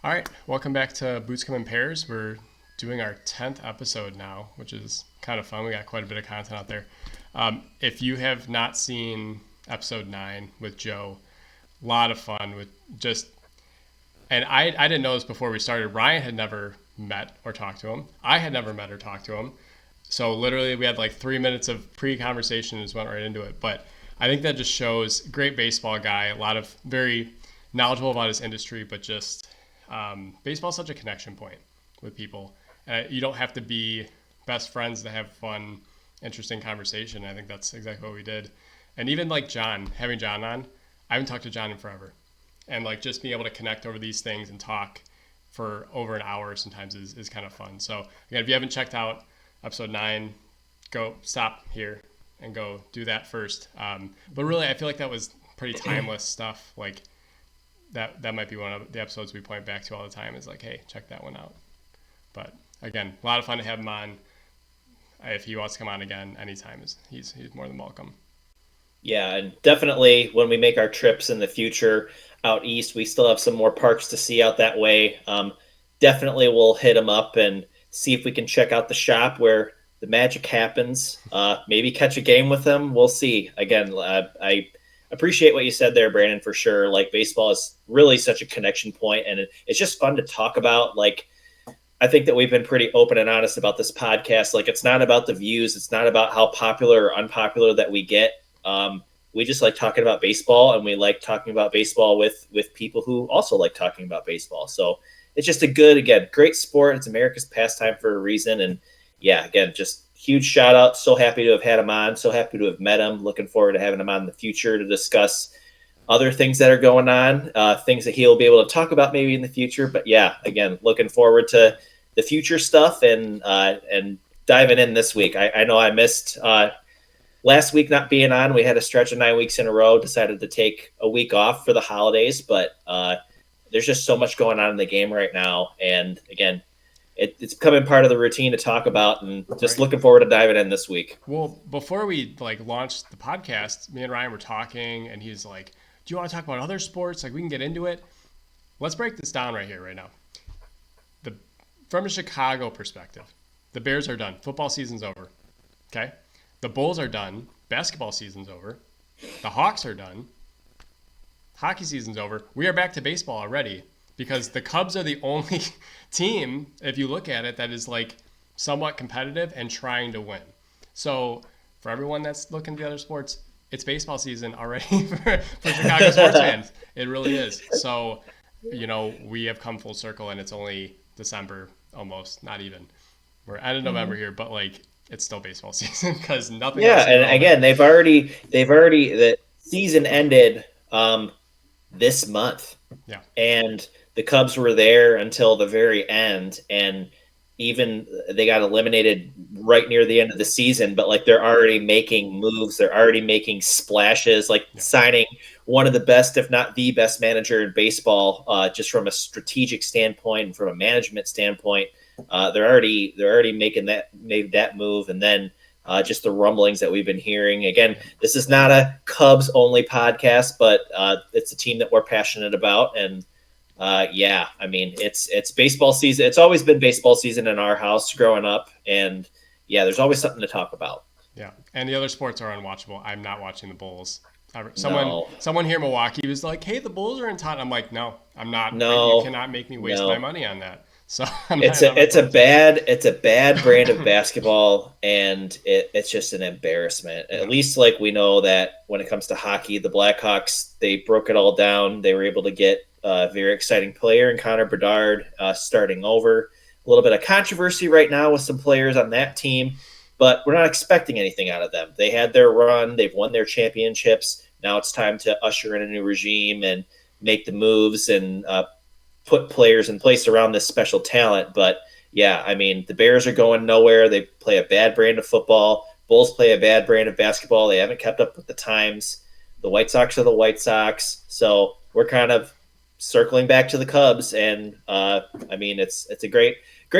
All right, welcome back to Boots Come in Pairs. We're doing our 10th episode now, which is kind of fun. We got quite a bit of content out there. If you have not seen episode 9 with Joe, a lot of fun with just, and I didn't know this before we started. Ryan had never met or talked to him. I had never met or talked to him. So literally we had like 3 minutes of pre-conversation and just went right into it. But I think that just shows great baseball guy, a lot of very knowledgeable about his industry, but just baseball is such a connection point with people. You don't have to be best friends to have fun, interesting conversation. I think that's exactly what we did. And even like John, having John on, I haven't talked to John in forever. And like just being able to connect over these things and talk for over an hour sometimes is kind of fun. So again, if you haven't checked out episode 9, go stop here and go do that first. But really, I feel like that was pretty timeless stuff. Like that might be one of the episodes we point back to all the time is like, hey, check that one out. But again, a lot of fun to have him on. If he wants to come on again anytime, he's more than welcome. Yeah, and definitely when we make our trips in the future out east, we still have some more parks to see out that way. Definitely we'll hit them up and see if we can check out the shop where the magic happens. Maybe catch a game with them. We'll see. Again, I appreciate what you said there, Brandon, for sure. Like baseball is really such a connection point, and it's just fun to talk about. Like I think that we've been pretty open and honest about this podcast. Like it's not about the views. It's not about how popular or unpopular that we get. We just like talking about baseball, and we like talking about baseball with people who also like talking about baseball. So it's just a good, again, great sport. It's America's pastime for a reason. And yeah, again, just huge shout out. So happy to have had him on. So happy to have met him. Looking forward to having him on in the future to discuss other things that are going on, things that he'll be able to talk about maybe in the future. But yeah, again, looking forward to the future stuff and diving in this week. I know I missed last week not being on. We had a stretch of 9 weeks in a row, decided to take a week off for the holidays, but there's just so much going on in the game right now. And again, it's becoming part of the routine to talk about, and just Right. looking forward to diving in this week. Well, before we like launched the podcast, me and Ryan were talking, and he's like, "Do you want to talk about other sports? Like we can get into it." Let's break this down right here, right now. The From a Chicago perspective, the Bears are done. Football season's over. Okay, the Bulls are done. Basketball season's over. The Hawks are done. Hockey season's over. We are back to baseball already because the Cubs are the only team, if you look at it, that is like somewhat competitive and trying to win. So for everyone that's looking at the other sports, it's baseball season already for Chicago sports fans. It really is. So, we have come full circle and it's only December almost, not even. We're end of November here, but like it's still baseball season because nothing Yeah, else is and relevant. again, they've already the season ended this month, Yeah. and the Cubs were there until the very end, and even they got eliminated right near the end of the season, but like they're already making moves, they're already making splashes, like Yeah. signing one of the best, if not the best manager in baseball, just from a strategic standpoint and from a management standpoint. They're already made that move, and then just the rumblings that we've been hearing. Again, this is not a Cubs only podcast, but it's a team that we're passionate about, and yeah, I mean it's baseball season. It's always been baseball season in our house growing up, and yeah, there's always something to talk about. Yeah, and the other sports are unwatchable. I'm not watching the Bulls. Someone, No, someone here in Milwaukee was like, "Hey, the Bulls are in town." I'm like, "No, I'm not. You no, cannot make me waste my no. money on that." So I'm It's not a going to. it's a bad brand of basketball, and it's just an embarrassment. At Yeah, least like we know that when it comes to hockey, the Blackhawks, they broke it all down. They were able to get a very exciting player in Connor Bedard, starting over. A little bit of controversy right now with some players on that team, but we're not expecting anything out of them. They had their run. They've won their championships. Now it's time to usher in a new regime and make the moves and put players in place around this special talent. But yeah, I mean, the Bears are going nowhere. They play a bad brand of football. Bulls play a bad brand of basketball. They haven't kept up with the times. The White Sox are the White Sox. So we're kind of circling back to the Cubs. And I mean, it's a great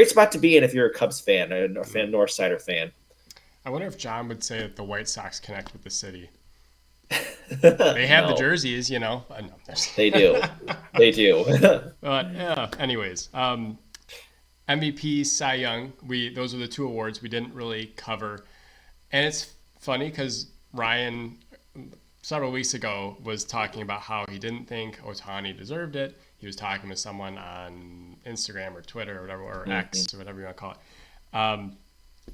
spot to be in if you're a Cubs fan or a North Sider fan. I wonder if John would say that the White Sox connect with the city. They have the No, jerseys, No, they do. They do. but yeah. Anyways, MVP, Cy Young. Those are the two awards we didn't really cover, and it's funny because Ryan several weeks ago was talking about how he didn't think Ohtani deserved it. He was talking to someone on Instagram or Twitter or whatever, or Mhm. X or whatever you want to call it.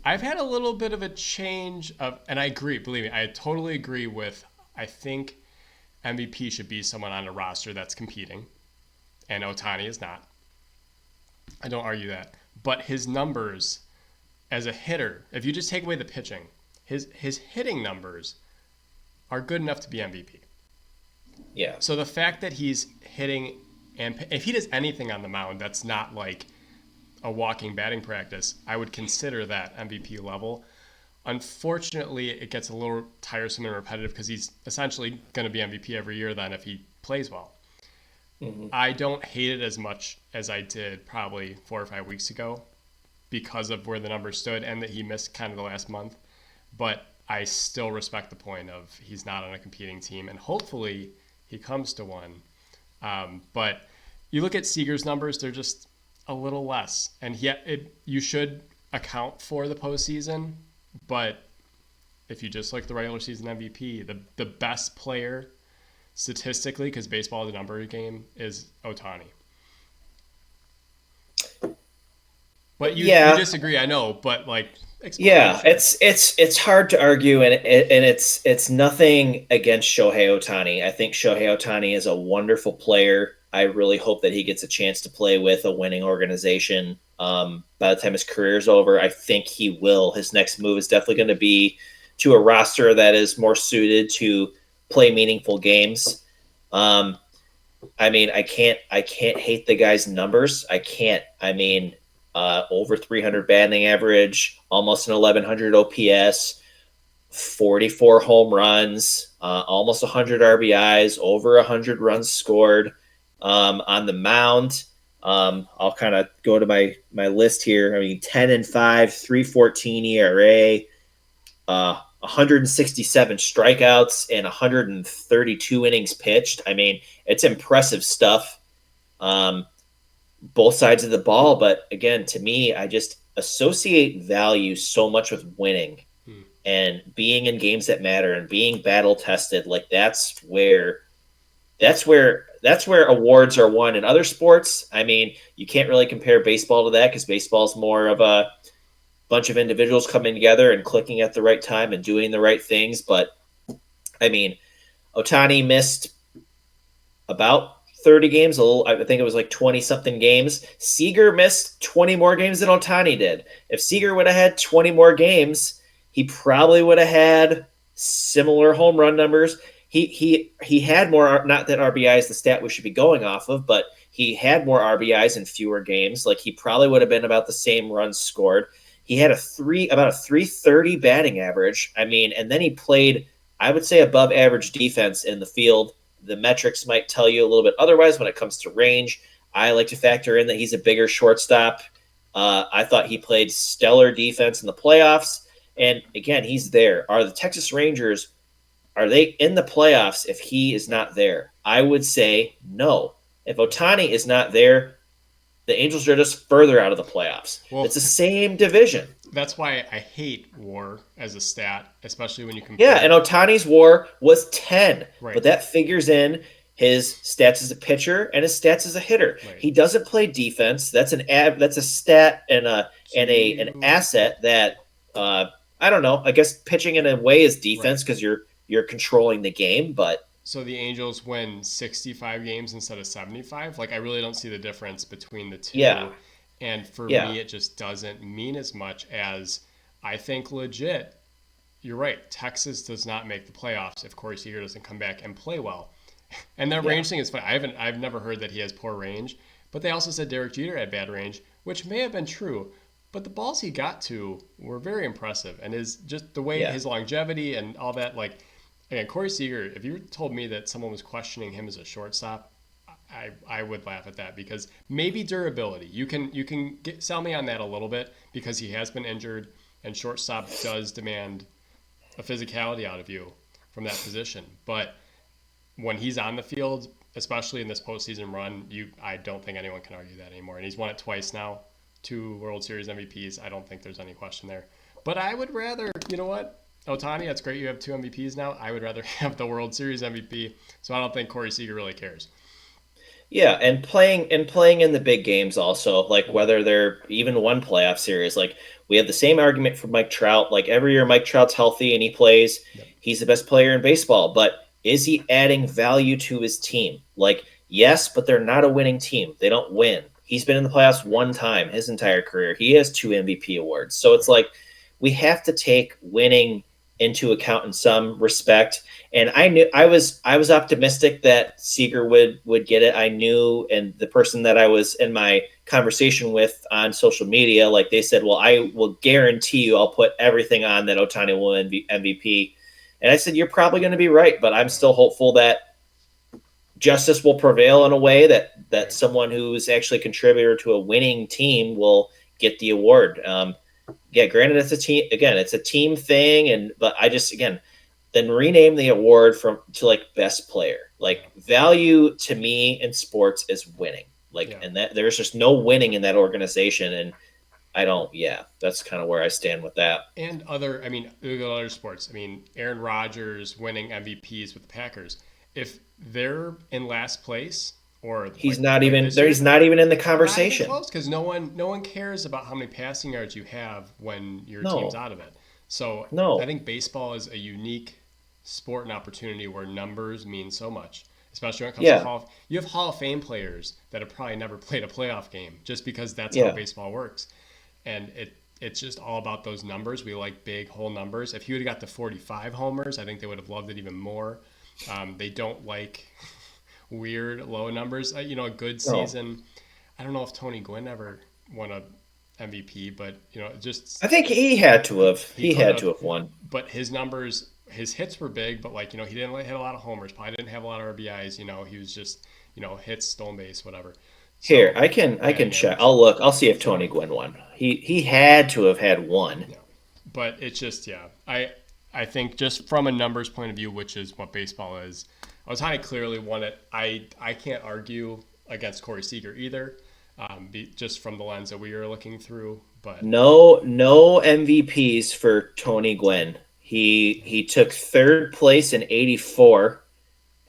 I've had a little bit of a change of, and I agree. Believe me, I totally agree with. I think MVP should be someone on a roster that's competing, and Ohtani is not. I don't argue that, but his numbers as a hitter, if you just take away the pitching, his hitting numbers are good enough to be MVP. Yeah. So the fact that he's hitting, and if he does anything on the mound that's not like a walking batting practice, I would consider that MVP level. Unfortunately, it gets a little tiresome and repetitive because he's essentially going to be MVP every year then if he plays well. Hmm. I don't hate it as much as I did probably 4 or 5 weeks ago because of where the numbers stood and that he missed kind of the last month. But I still respect the point of he's not on a competing team, and hopefully he comes to one. But you look at Seager's numbers; they're just a little less, and yet you should account for the postseason. But if you just look at the regular season MVP, the best player statistically, because baseball is a number game, is Ohtani. But you Yeah. disagree, I know. But like, explain, Yeah, sure. it's hard to argue, and it's nothing against Shohei Ohtani. I think Shohei Ohtani is a wonderful player. I really hope that he gets a chance to play with a winning organization. By the time his career is over, I think he will. His next move is definitely going to be to a roster that is more suited to play meaningful games. Um, I mean, I can't hate the guy's numbers. I can't. I mean, over 300 batting average, almost an 1100 OPS, 44 home runs, almost 100 RBIs, over 100 runs scored on the mound. I'll kind of go to my list here. I mean, 10-5, 3.14 ERA, 167 strikeouts, and 132 innings pitched. I mean, it's impressive stuff. Um, both sides of the ball. But again, to me, I just associate value so much with winning Hmm. and being in games that matter and being battle tested. Like that's where awards are won in other sports. I mean, you can't really compare baseball to that because baseball's more of a bunch of individuals coming together and clicking at the right time and doing the right things. But I mean, Otani missed about 30 games, a little, I think it was like 20 something games. Seager missed 20 more games than Otani did. If Seager would have had 20 more games, he probably would have had similar home run numbers. He had more, not that RBI is the stat we should be going off of, but he had more RBIs in fewer games. Like he probably would have been about the same runs scored. He had about a 330 batting average. I mean, and then he played, I would say, above average defense in the field. The metrics might tell you a little bit otherwise when it comes to range. I like to factor in that he's a bigger shortstop. I thought he played stellar defense in the playoffs. And again, he's there. Are the Texas Rangers, are they in the playoffs if he is not there? I would say no. If Ohtani is not there, the Angels are just further out of the playoffs. Well, It's the same division. that's why I hate WAR as a stat, especially when you Yeah, and compare. Otani's WAR was 10, Right, but that figures in his stats as a pitcher and his stats as a hitter. right. He doesn't play defense. That's a stat and Can an you? asset that uh, I don't know. I guess pitching in a way is Right. defense because you're controlling the game, but So the Angels win 65 games instead of 75. Like I really don't see the difference between the yeah, two. And for yeah, me, it just doesn't mean as much as I think legit. You're right. Texas does not make the playoffs if Corey Seager doesn't come back and play well. And that yeah, range thing is funny. I've never heard that he has poor range, but they also said Derek Jeter had bad range, which may have been true. But the balls he got to were very impressive, and his just the way yeah, his longevity and all that. Like again, Corey Seager. If you told me that someone was questioning him as a shortstop, I would laugh at that because maybe durability. Sell me on that a little bit because he has been injured, and shortstop does demand a physicality out of you from that position. But when he's on the field, especially in this postseason run, I don't think anyone can argue that anymore. And he's won it twice now, 2 World Series MVPs. I don't think there's any question there. But I would rather, you know what, Ohtani, that's great. You have 2 MVPs now. I would rather have the World Series MVP. So I don't think Corey Seager really cares. Yeah, and playing in the big games also, like whether they're even one playoff series, like we have the same argument for Mike Trout. Like every year Mike Trout's healthy and he plays, Yep. he's the best player in baseball, but is he adding value to his team? Like, yes, but they're not a winning team. They don't win. He's been in the playoffs one time his entire career. He has 2 MVP awards. So it's like we have to take winning into account in some respect. And I was optimistic that Seager would get it. I knew, and the person that I was in my conversation with on social media, like they said, well, I will guarantee you I'll put everything on that Ohtani will win MVP. And I said, you're probably going to be right, but I'm still hopeful that justice will prevail in a way that someone who's actually a contributor to a winning team will get the award. Yeah, granted, it's a team. Again, it's a team thing, but I just then rename the award to like best player. Like value to me in sports is winning. And that there's just no winning in that organization, and I don't. Yeah, that's kind of where I stand with that. And other sports. I mean, Aaron Rodgers winning MVPs with the Packers. If they're in last place, or he's not even in the conversation. Because no one cares about how many passing yards you have when your team's out of it. So I think baseball is a unique sport and opportunity where numbers mean so much, especially when it comes to you have Hall of Fame players that have probably never played a playoff game just because that's how baseball works. And it's just all about those numbers. We like big whole numbers. If he would have got the 45 homers, I think they would have loved it even more. They don't like weird low numbers. A good season. I don't know if Tony Gwynn ever won a MVP, but I think he had to have. He had to have won. But his numbers, his hits were big, but he didn't hit a lot of homers. Probably didn't have a lot of RBIs. He was just hits, stolen base, whatever. Here, I can check. I'll look. I'll see if Tony Gwynn won. He had to have had one. Yeah. But it's just I think just from a numbers point of view, which is what baseball is, Ohtani clearly won it. I can't argue against Corey Seager either, just from the lens that we are looking through. But no MVPs for Tony Gwynn. He took third place in '84,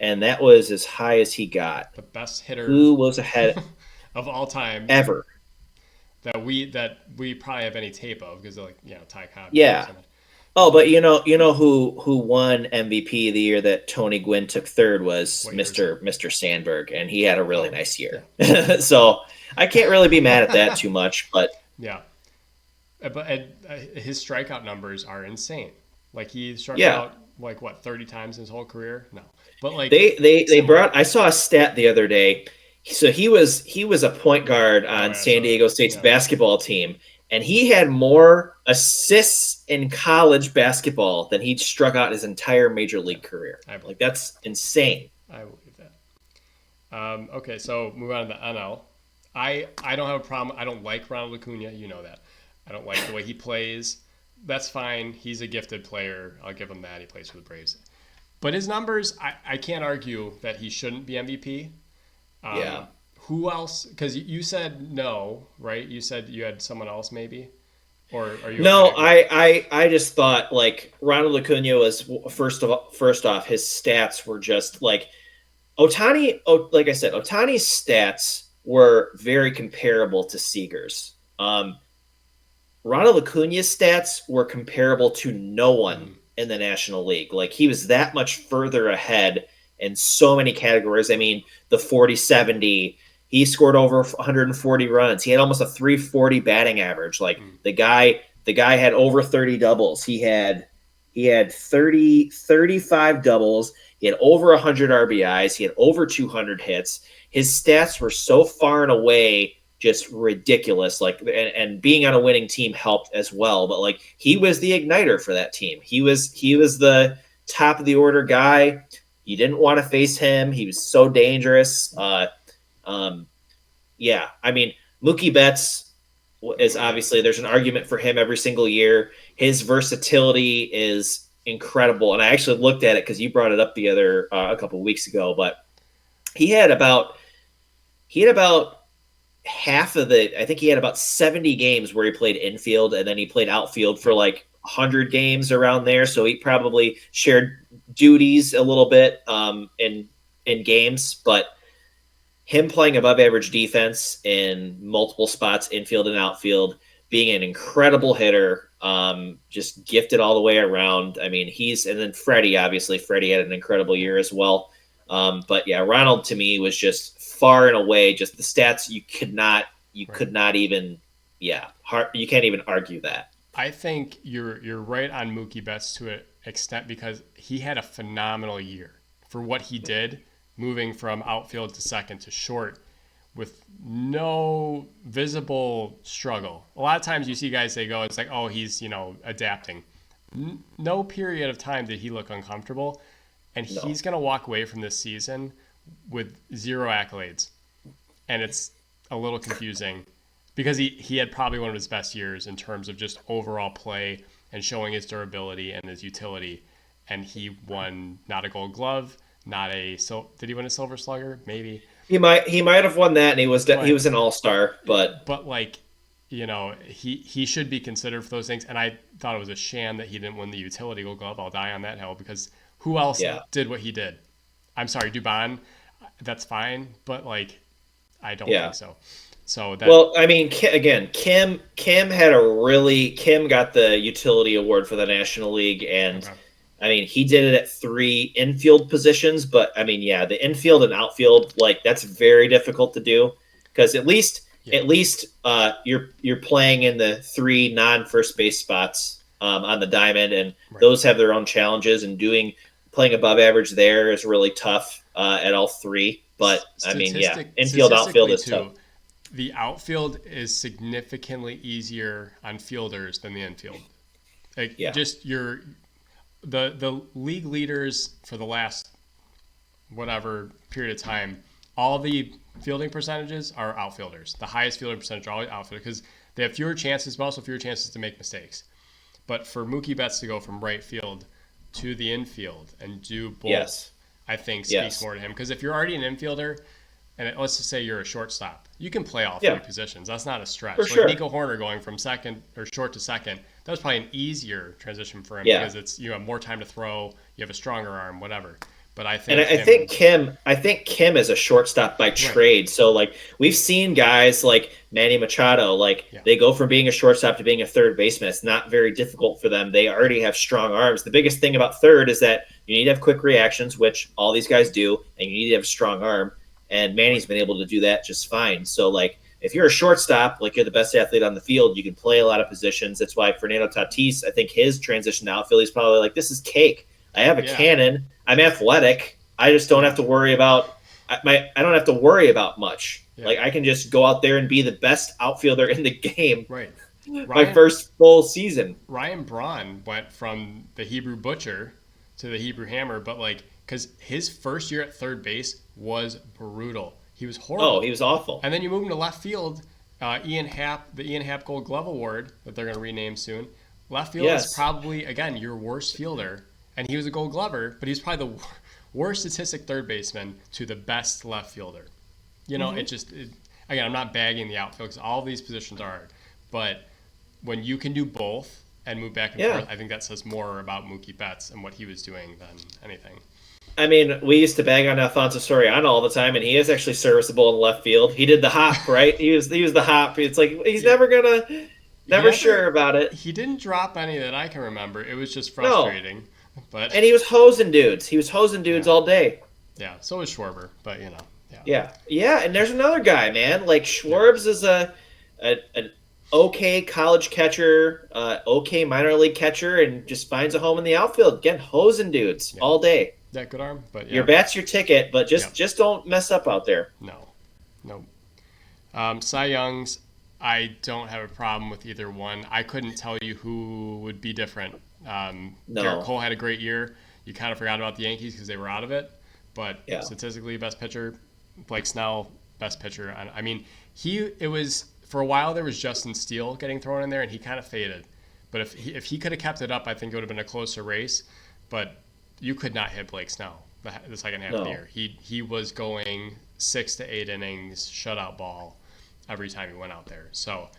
and that was as high as he got. The best hitter who was ahead of all time ever that we probably have any tape of because Ty Cobb. Yeah. Oh, but you know who won MVP the year that Tony Gwynn took third was Mr. Sandberg, and he had a really nice year. Yeah. So I can't really be mad at that too much, but yeah. But his strikeout numbers are insane. Like he struck out 30 times in his whole career? No. But they brought. I saw a stat the other day. So he was a point guard on San Diego State's basketball team. And he had more assists in college basketball than he'd struck out his entire major league career. That's insane. I believe that. Okay, so move on to the NL. I don't have a problem. I don't like Ronald Acuna. You know that. I don't like the way he plays. That's fine. He's a gifted player. I'll give him that. He plays for the Braves. But his numbers, I can't argue that he shouldn't be MVP. Yeah. Who else? Because you said no, right? You said you had someone else maybe? Or are you? No, I just thought Ronald Acuna was first off, his stats were just like Ohtani. Like I said, Ohtani's stats were very comparable to Seager's. Ronald Acuna's stats were comparable to no one in the National League. Like he was that much further ahead in so many categories. I mean, the 40-70. He scored over 140 runs. He had almost a 340 batting average. The guy had over 30 doubles. He had 35 doubles. He had over 100 RBIs. He had over 200 hits. His stats were so far and away just ridiculous. And being on a winning team helped as well. But he was the igniter for that team. He was the top of the order guy. You didn't want to face him. He was so dangerous. Yeah, I mean, Mookie Betts is obviously there's an argument for him every single year. His versatility is incredible. And I actually looked at it because you brought it up the other a couple of weeks ago. But he had about half of the. I think he had about 70 games where he played infield, and then he played outfield for like 100 games around there. So he probably shared duties a little bit in games, but him playing above average defense in multiple spots, infield and outfield, being an incredible hitter, just gifted all the way around. I mean, and then Freddie, obviously, Freddie had an incredible year as well. But yeah, Ronald to me was just far and away just the stats you could not even, you can't even argue that. I think you're right on Mookie Betts to an extent because he had a phenomenal year for what he did, moving from outfield to second to short with no visible struggle. A lot of times you see guys, they go, it's like, oh, he's, adapting. No period of time did he look uncomfortable. And he's going to walk away from this season with 0 accolades. And it's a little confusing because he had probably one of his best years in terms of just overall play and showing his durability and his utility. And he won not a Gold Glove, did he win a Silver Slugger? Maybe. He might have won that, and he was an all-star, but like, he should be considered for those things. And I thought it was a sham that he didn't win the utility Gold Glove. I'll die on that hill because who else did what he did? I'm sorry, Dubon, that's fine, but like, I don't think so. So well, I mean, again, Kim got the utility award for the National League, and okay. I mean, he did it at 3 infield positions, but I mean, the infield and outfield, like that's very difficult to do because at least you're playing in the 3 non-first base spots on the diamond, and those have their own challenges. And playing above average there is really tough at all 3. But I mean, infield, outfield is tough. The outfield is significantly easier on fielders than the infield. Just the league leaders for the last whatever period of time, all the fielding percentages are outfielders. The highest fielding percentage are always outfielders because they have fewer chances, but also fewer chances to make mistakes. But for Mookie Betts to go from right field to the infield and do both, I think speaks more to him. Because if you're already an infielder, and let's just say you're a shortstop, you can play all 3 positions. That's not a stretch. For like sure. Nico Horner going from second or short to second, that was probably an easier transition for him because you have more time to throw, you have a stronger arm, whatever. But I think I think Kim is a shortstop by trade. Right. So like we've seen guys like Manny Machado, they go from being a shortstop to being a third baseman. It's not very difficult for them. They already have strong arms. The biggest thing about third is that you need to have quick reactions, which all these guys do, and you need to have a strong arm. And Manny's been able to do that just fine. So like if you're a shortstop, like you're the best athlete on the field, you can play a lot of positions. That's why Fernando Tatis, I think his transition to outfield, he's probably like, this is cake. I have a cannon. I'm athletic. I just don't have to worry about I don't have to worry about much. Yeah. Like I can just go out there and be the best outfielder in the game. Right. My first full season. Ryan Braun went from the Hebrew Butcher to the Hebrew Hammer, but because his first year at third base was brutal. He was horrible. Oh, he was awful. And then you move him to left field. The Ian Happ Gold Glove Award that they're going to rename soon. Left field is probably, again, your worst fielder. And he was a Gold Glover, but he's probably the worst statistic third baseman to the best left fielder. Again, I'm not bagging the outfield because all of these positions are hard. But when you can do both and move back and forth, I think that says more about Mookie Betts and what he was doing than anything. I mean, we used to bang on Alfonso Soriano all the time, and he is actually serviceable in left field. He did the hop, right? He was the hop. It's like he's never sure about it. He didn't drop any that I can remember. It was just frustrating. No. And he was hosing dudes. He was hosing dudes all day. Yeah, so was Schwarber, but Yeah, and there's another guy, man. Like Schwarbs is an okay college catcher, okay minor league catcher, and just finds a home in the outfield. Again, hosing dudes all day. That good arm, but your bat's your ticket, but just don't mess up out there. No. Cy Youngs, I don't have a problem with either one. I couldn't tell you who would be different. Garrett Cole had a great year. You kind of forgot about the Yankees because they were out of it, but statistically, best pitcher. Blake Snell, best pitcher. It was for a while there was Justin Steele getting thrown in there, and he kind of faded. But if he could have kept it up, I think it would have been a closer race. But you could not hit Blake Snell the second half of the No. year. He was going 6 to 8 innings, shutout ball every time he went out there. So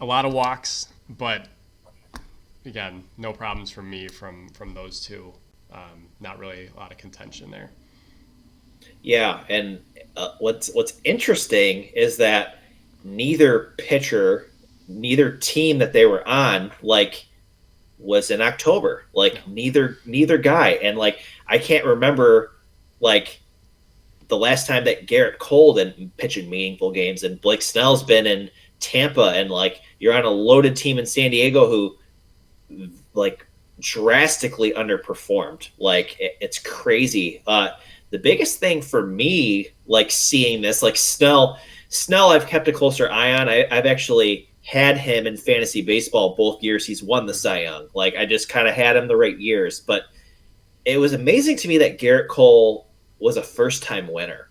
a lot of walks, but again, no problems from me from those two. Not really a lot of contention there. Yeah, and what's interesting is that neither pitcher, neither team that they were on, like, was in October. Like, neither guy, and like I can't remember like the last time that Garrett Cole been pitching meaningful games, and Blake Snell's been in Tampa, and like you're on a loaded team in San Diego who like drastically underperformed. Like it's crazy. The biggest thing for me, like seeing this, like Snell, I've kept a closer eye on. I've actually had him in fantasy baseball both years he's won the Cy Young. Like I just kind of had him the right years, but it was amazing to me that Garrett Cole was a first time winner.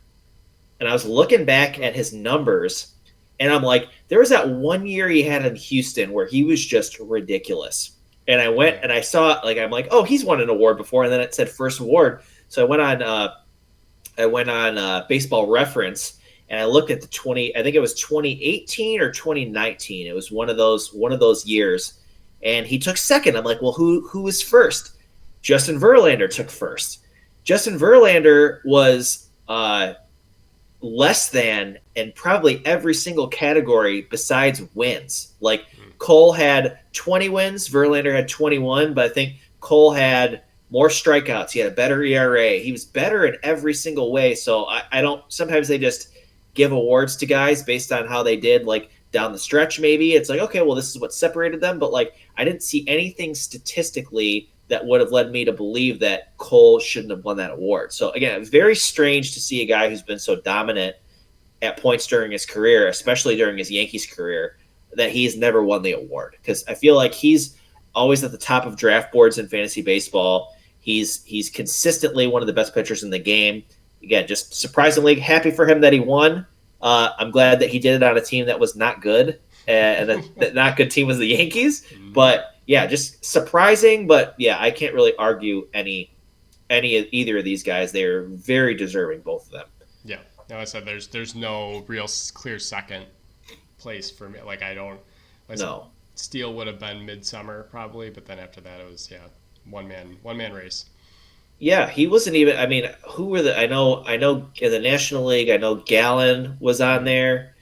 And I was looking back at his numbers, and I'm like, there was that one year he had in Houston where he was just ridiculous. And I went and I saw, like, I'm like, oh, he's won an award before, and then it said first award. So I went on Baseball Reference, and I looked at the 20. I think it was 2018 or 2019. It was one of those years, and he took second. I'm like, well, who was first? Justin Verlander took first. Justin Verlander was less than in probably every single category besides wins. Like Cole had 20 wins, Verlander had 21, but I think Cole had more strikeouts. He had a better ERA. He was better in every single way. So I don't. Sometimes they just give awards to guys based on how they did, like down the stretch. Maybe it's like, okay, well, this is what separated them. But like, I didn't see anything statistically that would have led me to believe that Cole shouldn't have won that award. So again, it's very strange to see a guy who's been so dominant at points during his career, especially during his Yankees career, that he's never won the award. Because I feel like he's always at the top of draft boards in fantasy baseball. He's consistently one of the best pitchers in the game. Again, just surprisingly happy for him that he won. I'm glad that he did it on a team that was not good, and that not good team was the Yankees. But yeah, just surprising. But yeah, I can't really argue any of either of these guys. They're very deserving, both of them. Yeah, no, I said there's no real clear second place for me. Like I don't. Like No. Steele would have been midsummer probably, but then after that it was one man race. Yeah, he wasn't even. I mean, who were the? I know in the National League, I know Gallen was on there.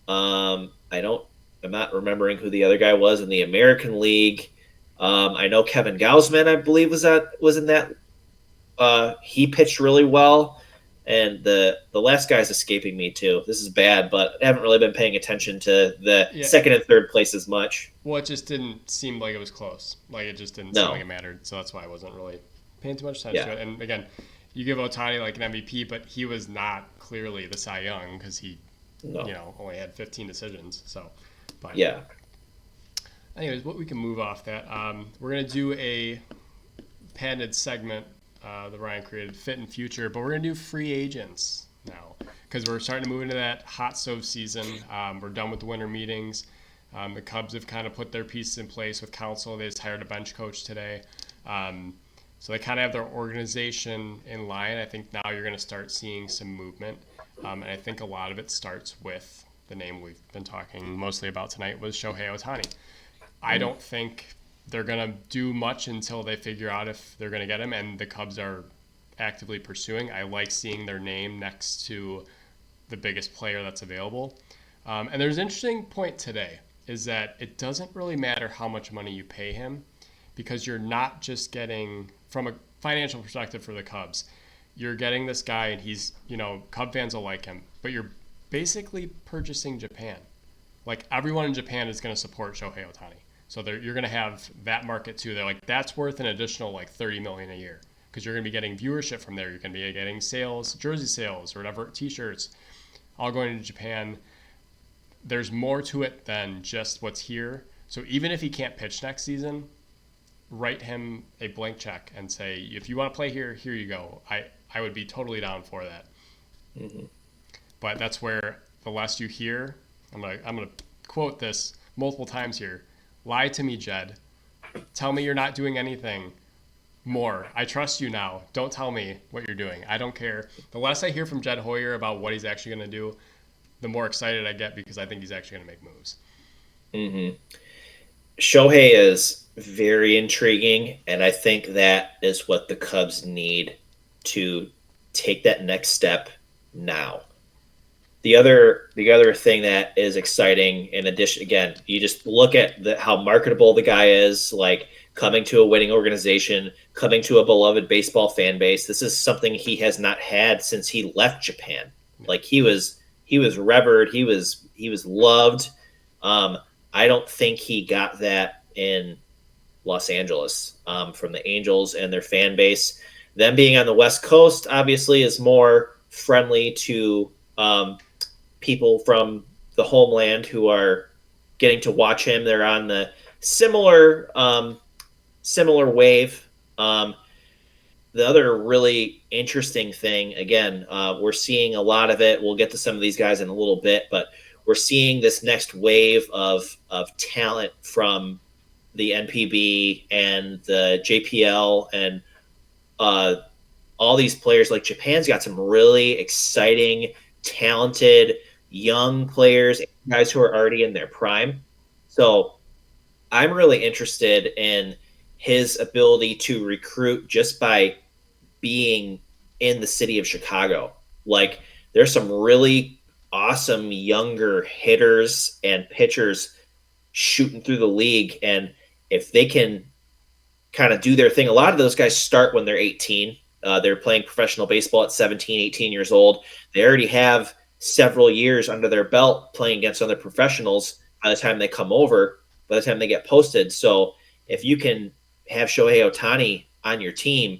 I don't. I'm not remembering who the other guy was in the American League. I know Kevin Gausman, I believe, was in that. He pitched really well, and the last guy's escaping me too. This is bad, but I haven't really been paying attention to the second and third place as much. Well, it just didn't seem like it was close. Like it just didn't seem like it mattered. So that's why I wasn't really paying too much attention to it. And again, you give Ohtani like an MVP, but he was not clearly the Cy Young because he, only had 15 decisions. So, but yeah. Anyways, what we can move off that. We're gonna do a patented segment that Ryan created, Fit and Future, but we're gonna do free agents now because we're starting to move into that hot stove season. We're done with the winter meetings. The Cubs have kind of put their pieces in place with council. They just hired a bench coach today. So they kind of have their organization in line. I think now you're going to start seeing some movement. And I think a lot of it starts with the name we've been talking mostly about tonight was Shohei Ohtani. I don't think they're going to do much until they figure out if they're going to get him, and the Cubs are actively pursuing. I like seeing their name next to the biggest player that's available. And there's an interesting point today is that it doesn't really matter how much money you pay him because you're not just getting, from a financial perspective for the Cubs, you're getting this guy and he's, Cub fans will like him, but you're basically purchasing Japan. Like everyone in Japan is going to support Shohei Ohtani. So you're going to have that market too. They're like, that's worth an additional like $30 million a year because you're going to be getting viewership from there. You're going to be getting sales, jersey sales or whatever, t-shirts, all going to Japan. There's more to it than just what's here. So even if he can't pitch next season, write him a blank check and say, if you want to play here, here you go. I would be totally down for that. Mm-hmm. But that's where the less you hear, I'm gonna quote this multiple times here. Lie to me, Jed. Tell me you're not doing anything more. I trust you now. Don't tell me what you're doing. I don't care. The less I hear from Jed Hoyer about what he's actually going to do, the more excited I get because I think he's actually going to make moves. Mm-hmm. Shohei is very intriguing, and I think that is what the Cubs need to take that next step now. The other thing that is exciting, in addition, again, you just look at how marketable the guy is, like coming to a winning organization, coming to a beloved baseball fan base. This is something he has not had since he left Japan. Like he was revered, he was loved. I don't think he got that in Los Angeles from the Angels and their fan base. Them being on the West Coast obviously is more friendly to people from the homeland who are getting to watch him. They're on the similar wave. The other really interesting thing, again, we're seeing a lot of it. We'll get to some of these guys in a little bit, but we're seeing this next wave of talent from the NPB and the JPL and all these players. Like Japan's got some really exciting, talented young players, guys who are already in their prime. So I'm really interested in his ability to recruit just by being in the city of Chicago. Like there's some really awesome younger hitters and pitchers shooting through the league. And if they can kind of do their thing, a lot of those guys start when they're 18. They're playing professional baseball at 17, 18 years old. They already have several years under their belt playing against other professionals by the time they come over, by the time they get posted. So if you can have Shohei Ohtani on your team,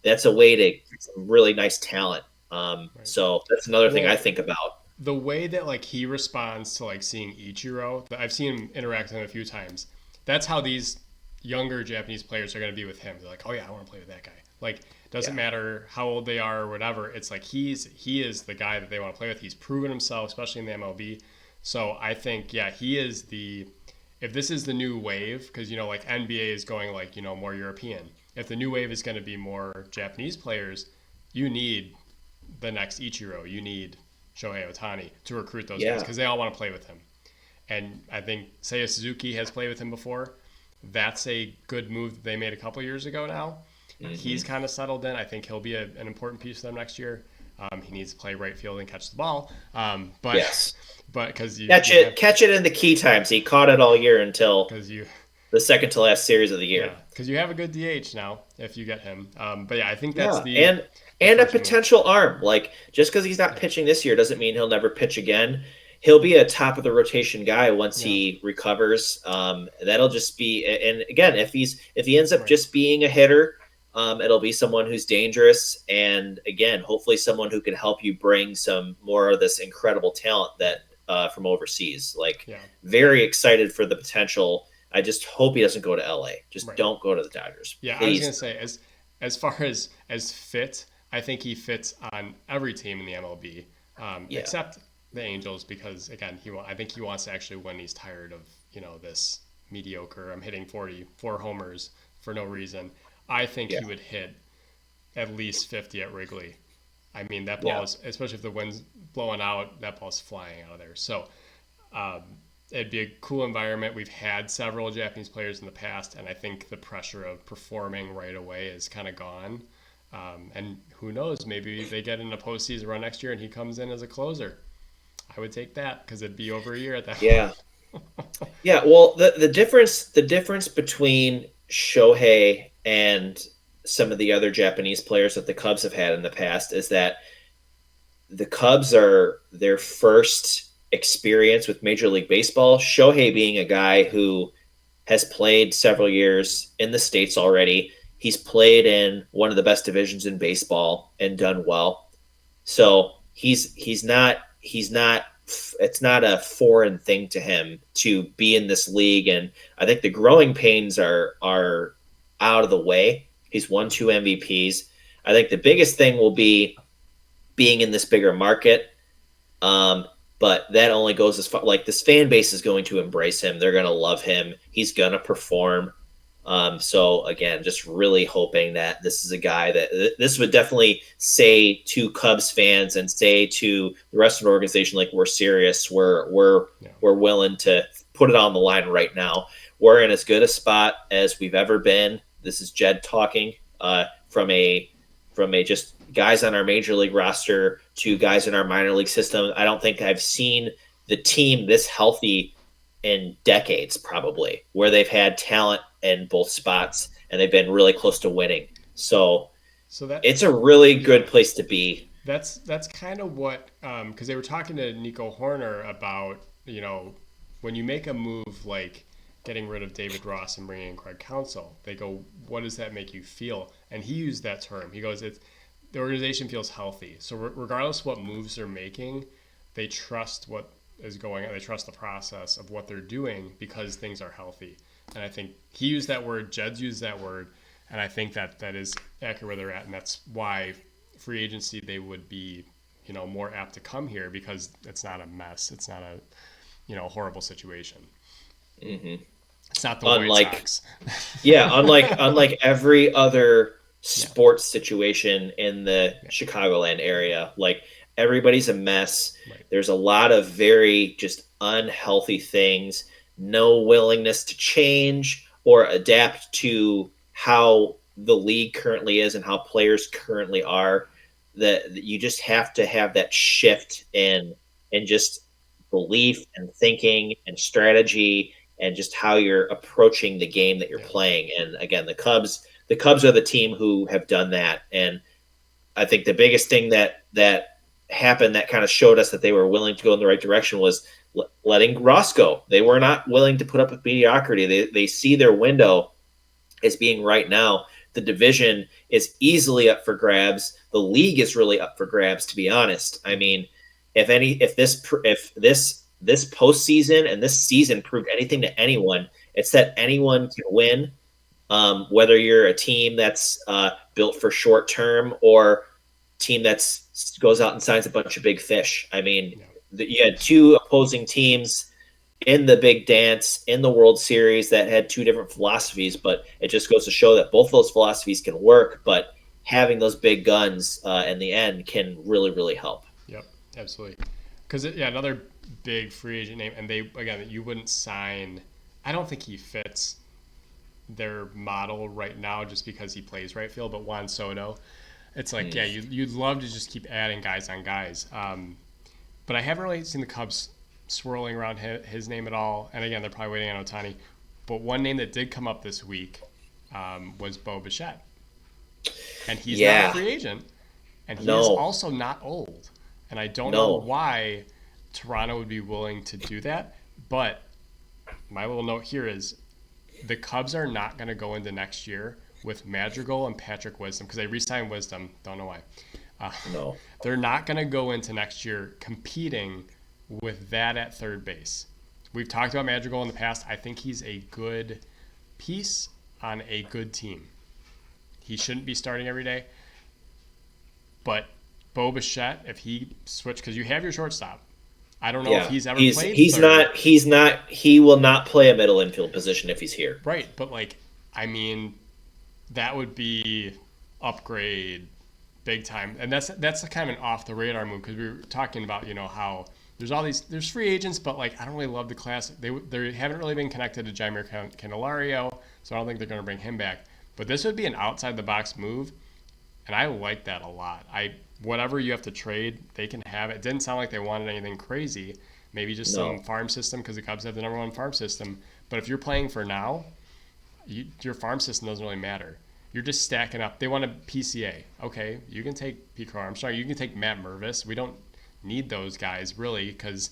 that's a way to get some really nice talent. Right. So that's another thing I think about. The way that like he responds to like seeing Ichiro, I've seen him interact with him a few times. That's how these younger Japanese players are going to be with him. They're like, oh yeah, I want to play with that guy. Like, doesn't matter how old they are or whatever. It's like he is the guy that they want to play with. He's proven himself, especially in the MLB. So I think, yeah, he is if this is the new wave, because, you know, like NBA is going like, you know, more European. If the new wave is going to be more Japanese players, you need the next Ichiro. You need Shohei Ohtani to recruit those guys because they all want to play with him. And I think Seiya Suzuki has played with him before. That's a good move that they made a couple years ago now. Mm-hmm. He's kind of settled in. I think he'll be an important piece for them next year. He needs to play right field and catch the ball. But because you catch it in the key times. He caught it all year until the second to last series of the year. Because you have a good DH now if you get him. But yeah, I think that's and a potential arm. Like just because he's not pitching this year doesn't mean he'll never pitch again. He'll be a top of the rotation guy once he recovers. That'll just be, and again, if he ends up just being a hitter, it'll be someone who's dangerous, and again, hopefully someone who can help you bring some more of this incredible talent that from overseas. Very excited for the potential. I just hope he doesn't go to LA. Just don't go to the Dodgers. Yeah, please. I was gonna say as far as fit, I think he fits on every team in the MLB, except the Angels, because again, I think he wants to actually win. He's tired of this mediocre. I'm hitting 44 homers for no reason. I think he would hit at least 50 at Wrigley. I mean, that ball is, especially if the wind's blowing out, that ball's flying out of there. So it'd be a cool environment. We've had several Japanese players in the past, and I think the pressure of performing right away is kind of gone. And who knows, maybe they get in a postseason run next year and he comes in as a closer. I would take that because it'd be over a year at that point. Well, the difference between Shohei and some of the other Japanese players that the Cubs have had in the past is that the Cubs are their first experience with Major League Baseball. Shohei being a guy who has played several years in the States already. He's played in one of the best divisions in baseball and done well. So he's not it's not a foreign thing to him to be in this league. And I think the growing pains are out of the way. He's won 2 MVPs. I think the biggest thing will be being in this bigger market. But that only goes as far, like this fan base is going to embrace him. They're going to love him. He's going to perform. So again, just really hoping that this is a guy that this would definitely say to Cubs fans and say to the rest of the organization, like, we're serious, we're willing to put it on the line right now. We're in as good a spot as we've ever been. This is Jed talking, from a just guys on our major league roster to guys in our minor league system. I don't think I've seen the team this healthy in decades, probably, where they've had talent in both spots and they've been really close to winning. So it's a really good place to be. That's kind of what, because they were talking to Nico Horner about, when you make a move like getting rid of David Ross and bringing in Craig Counsell, they go, what does that make you feel? And he used that term. He goes, the organization feels healthy. So regardless of what moves they're making, they trust what is going on. They trust the process of what they're doing because things are healthy. And I think he used that word, Jed's used that word, and I think that is accurate where they're at, and that's why free agency they would be, more apt to come here, because it's not a mess. It's not a, horrible situation. Mm-hmm. It's not the White Sox. Unlike every other sports situation in the Chicagoland area, like, everybody's a mess. Right. There's a lot of very just unhealthy things, no willingness to change or adapt to how the league currently is and how players currently are. That you just have to have that shift in just belief and thinking and strategy and just how you're approaching the game that you're playing. And again, the Cubs are the team who have done that. And I think the biggest thing that happened that kind of showed us that they were willing to go in the right direction was letting Ross go. They were not willing to put up with mediocrity. They see their window as being right now. The division is easily up for grabs. The league is really up for grabs, to be honest. I mean, if this postseason and this season proved anything to anyone, it's that anyone can win. Whether you're a team that's built for short term or team that's goes out and signs a bunch of big fish. I mean, you had two opposing teams in the big dance in the World Series that had two different philosophies, but it just goes to show that both those philosophies can work, but having those big guns in the end can really, really help. Yep, absolutely. Because, another big free agent name, and you wouldn't sign, I don't think he fits their model right now just because he plays right field, but Juan Soto, it's like, you'd love to just keep adding guys on guys. But I haven't really seen the Cubs swirling around his name at all. And again, they're probably waiting on Ohtani. But one name that did come up this week was Bo Bichette. And he's not a free agent. And he is also not old. And I don't know why Toronto would be willing to do that. But my little note here is the Cubs are not going to go into next year with Madrigal and Patrick Wisdom, because they re-signed Wisdom. Don't know why. No. They're not going to go into next year competing with that at third base. We've talked about Madrigal in the past. I think he's a good piece on a good team. He shouldn't be starting every day. But Bo Bichette, if he switched, because you have your shortstop. I don't know if he's ever played third. He will not play a middle infield position if he's here. Right, but that would be upgrade big time. And that's kind of an off the radar move, because we were talking about, how there's free agents, but I don't really love the class. They haven't really been connected to Jaime Candelario, so I don't think they're going to bring him back. But this would be an outside the box move, and I like that a lot. Whatever you have to trade, they can have it. It didn't sound like they wanted anything crazy. Maybe just some farm system, because the Cubs have the number one farm system. But if you're playing for now, your farm system doesn't really matter. You're just stacking up. They want a PCA. Okay, you can take Pete Armstrong. You can take Matt Mervis. We don't need those guys, really, because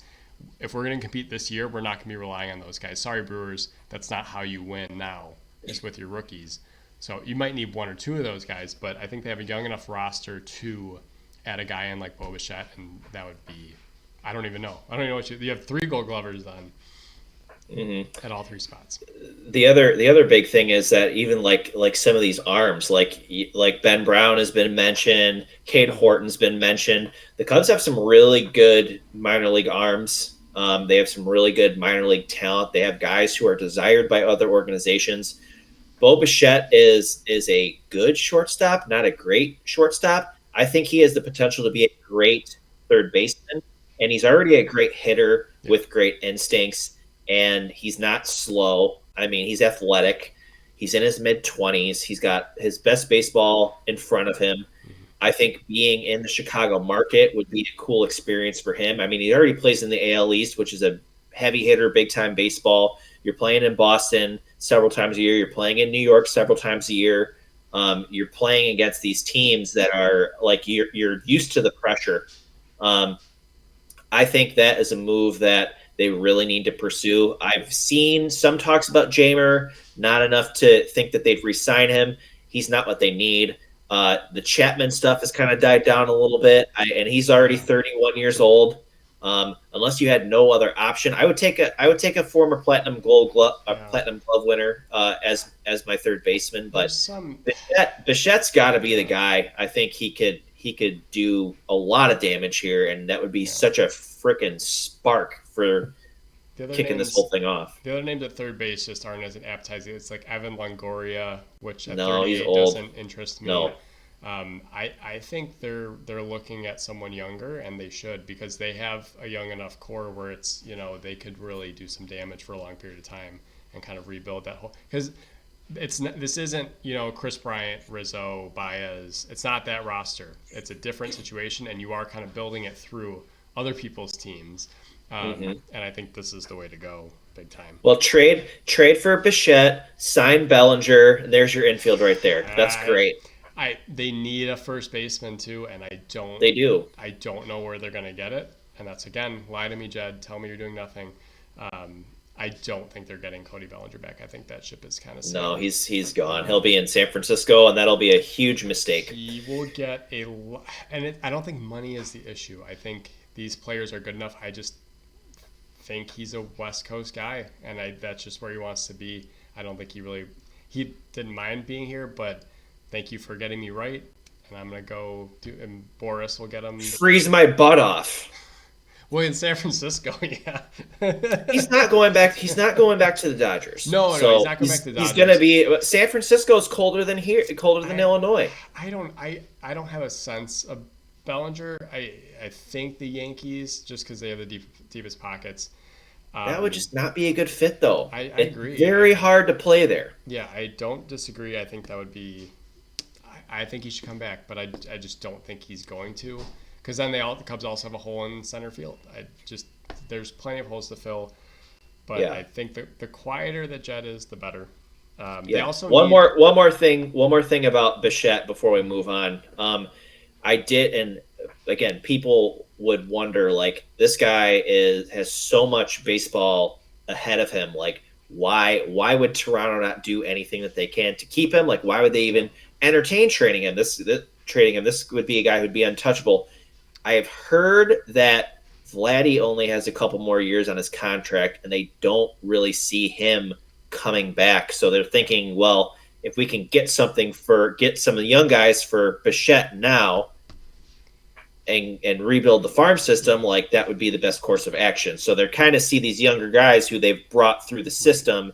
if we're going to compete this year, we're not going to be relying on those guys. Sorry, Brewers, that's not how you win now, just with your rookies. So you might need one or two of those guys, but I think they have a young enough roster to add a guy in like Bo Bichette, and that would be – I don't even know. I don't even know what you have 3 Gold Glovers on at all 3 spots. The other big thing is that even like some of these arms, like Ben Brown has been mentioned, Cade Horton's been mentioned. The Cubs have some really good minor league arms. They have some really good minor league talent. They have guys who are desired by other organizations. Bo Bichette is a good shortstop, not a great shortstop. I think he has the potential to be a great third baseman, and he's already a great hitter Yeah. with great instincts, and he's not slow. I mean, he's athletic. He's in his mid 20s. He's got his best baseball in front of him. Mhm. I think being in the Chicago market would be a cool experience for him. I mean, he already plays in the AL East, which is a heavy hitter, big time baseball. You're playing in Boston several times a year. You're playing in New York several times a year. You're playing against these teams that are like you're used to the pressure. Um, I think that is a move that they really need to pursue. I've seen some talks about Jamer, not enough to think that they'd re-sign him. He's not what they need. The Chapman stuff has kind of died down a little bit, and he's already Yeah. 31 years old. Unless you had no other option, I would take a former Yeah. platinum glove winner as my third baseman. But There's some. Bichette's got to be the Yeah. guy. I think he could do a lot of damage here, and that would be Yeah. such a freaking spark for The other kicking this names whole thing off. The other names at third base just aren't as appetizing. It's like Evan Longoria, which at No, he's 38 old. doesn't interest me. No, I think they're looking at someone younger, and they should because they have a young enough core where it's they could really do some damage for a long period of time and kind of rebuild that whole because this isn't Chris Bryant, Rizzo, Baez. It's not that roster. It's a different situation, and you are kind of building it through other people's teams. hmm And I think this is the way to go, big time. well, trade for Bichette, sign Bellinger, and there's your infield right there. That's I, great. they need a first baseman too, and They do. I don't know where they're gonna get it. And that's again, lie to me, Jed. Tell me you're doing nothing. I don't think they're getting Cody Bellinger back. I think that ship is kind of No, sailed. he's gone. He'll be in San Francisco, and that'll be a huge mistake. He will get and I don't think money is the issue. I think these players are good enough. I just think he's a West Coast guy, and that's just where he wants to be. I don't think he didn't mind being here, but thank you for getting me right, and I'm gonna go do. And Boris will get him. Freeze my butt off. Well, in San Francisco, yeah. He's not going back. He's not going back to the Dodgers. No, he's not going back to the He's Dodgers. going to be. San Francisco's colder than here, colder than Illinois. I don't have a sense of Bellinger. I think the Yankees, just because they have the deepest pockets. That would just not be a good fit, though. I It's agree. very hard to play there. Yeah, I don't disagree. I think that would be. I think he should come back, but I just don't think he's going to, because then the Cubs also have a hole in center field. There's plenty of holes to fill, but Yeah. I think the quieter that Jed is, the better. They Yeah. also One more thing about Bichette before we move on. I did, and again, people would wonder, like, this guy has so much baseball ahead of him. Like, why would Toronto not do anything that they can to keep him? Like, why would they even entertain trading him? This would be a guy who'd be untouchable. I have heard that Vladdy only has a couple more years on his contract, and they don't really see him coming back. So they're thinking, well, if we can get some of the young guys for Bichette now and rebuild the farm system, like, that would be the best course of action. So they're kind of see these younger guys who they've brought through the system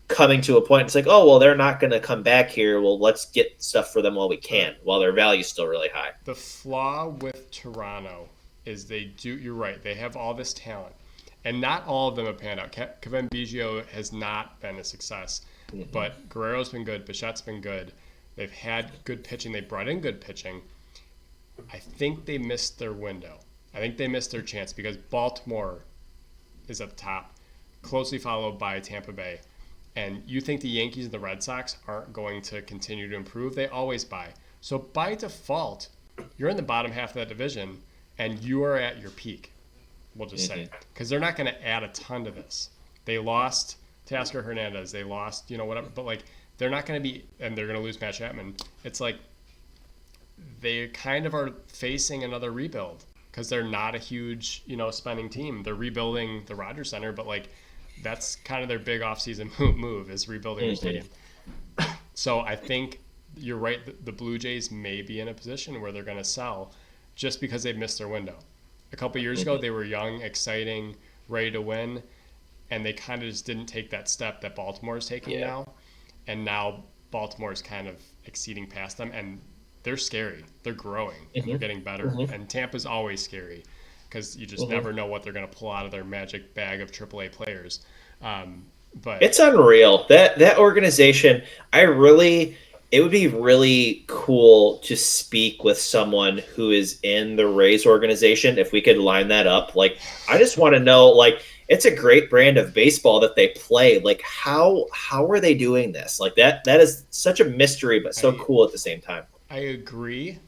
coming to a point. It's like, oh, well, they're not going to come back here. Well, let's get stuff for them while we can, while their value's still really high. The flaw with Toronto is you're right, they have all this talent. And not all of them have panned out. Kevin Biggio has not been a success. Mm-hmm. But Guerrero's been good. Bichette's been good. They've had good pitching. They brought in good pitching. I think they missed their window. I think they missed their chance because Baltimore is at the top, closely followed by Tampa Bay. And you think the Yankees and the Red Sox aren't going to continue to improve? They always buy. So by default, you're in the bottom half of that division, and you are at your peak. We'll just say, because they're not going to add a ton to this. They lost Teoscar Hernandez. They lost, whatever. But like, they're not going to be, and they're going to lose Matt Chapman. It's like they kind of are facing another rebuild because they're not a huge, spending team. They're rebuilding the Rogers Center, but like, that's kind of their big offseason move is rebuilding their stadium. So I think you're right. The Blue Jays may be in a position where they're going to sell just because they've missed their window. A couple years ago, they were young, exciting, ready to win, and they kind of just didn't take that step that Baltimore is taking now. and now Baltimore's kind of exceeding past them, and they're scary. They're growing and they're getting better. And Tampa's always scary because you just never know what they're going to pull out of their magic bag of AAA players. But it's unreal that organization. It would be really cool to speak with someone who is in the Rays organization if we could line that up. Like, I just want to know, like, it's a great brand of baseball that they play. Like, how are they doing this? Like, that is such a mystery, but so cool at the same time. I agree,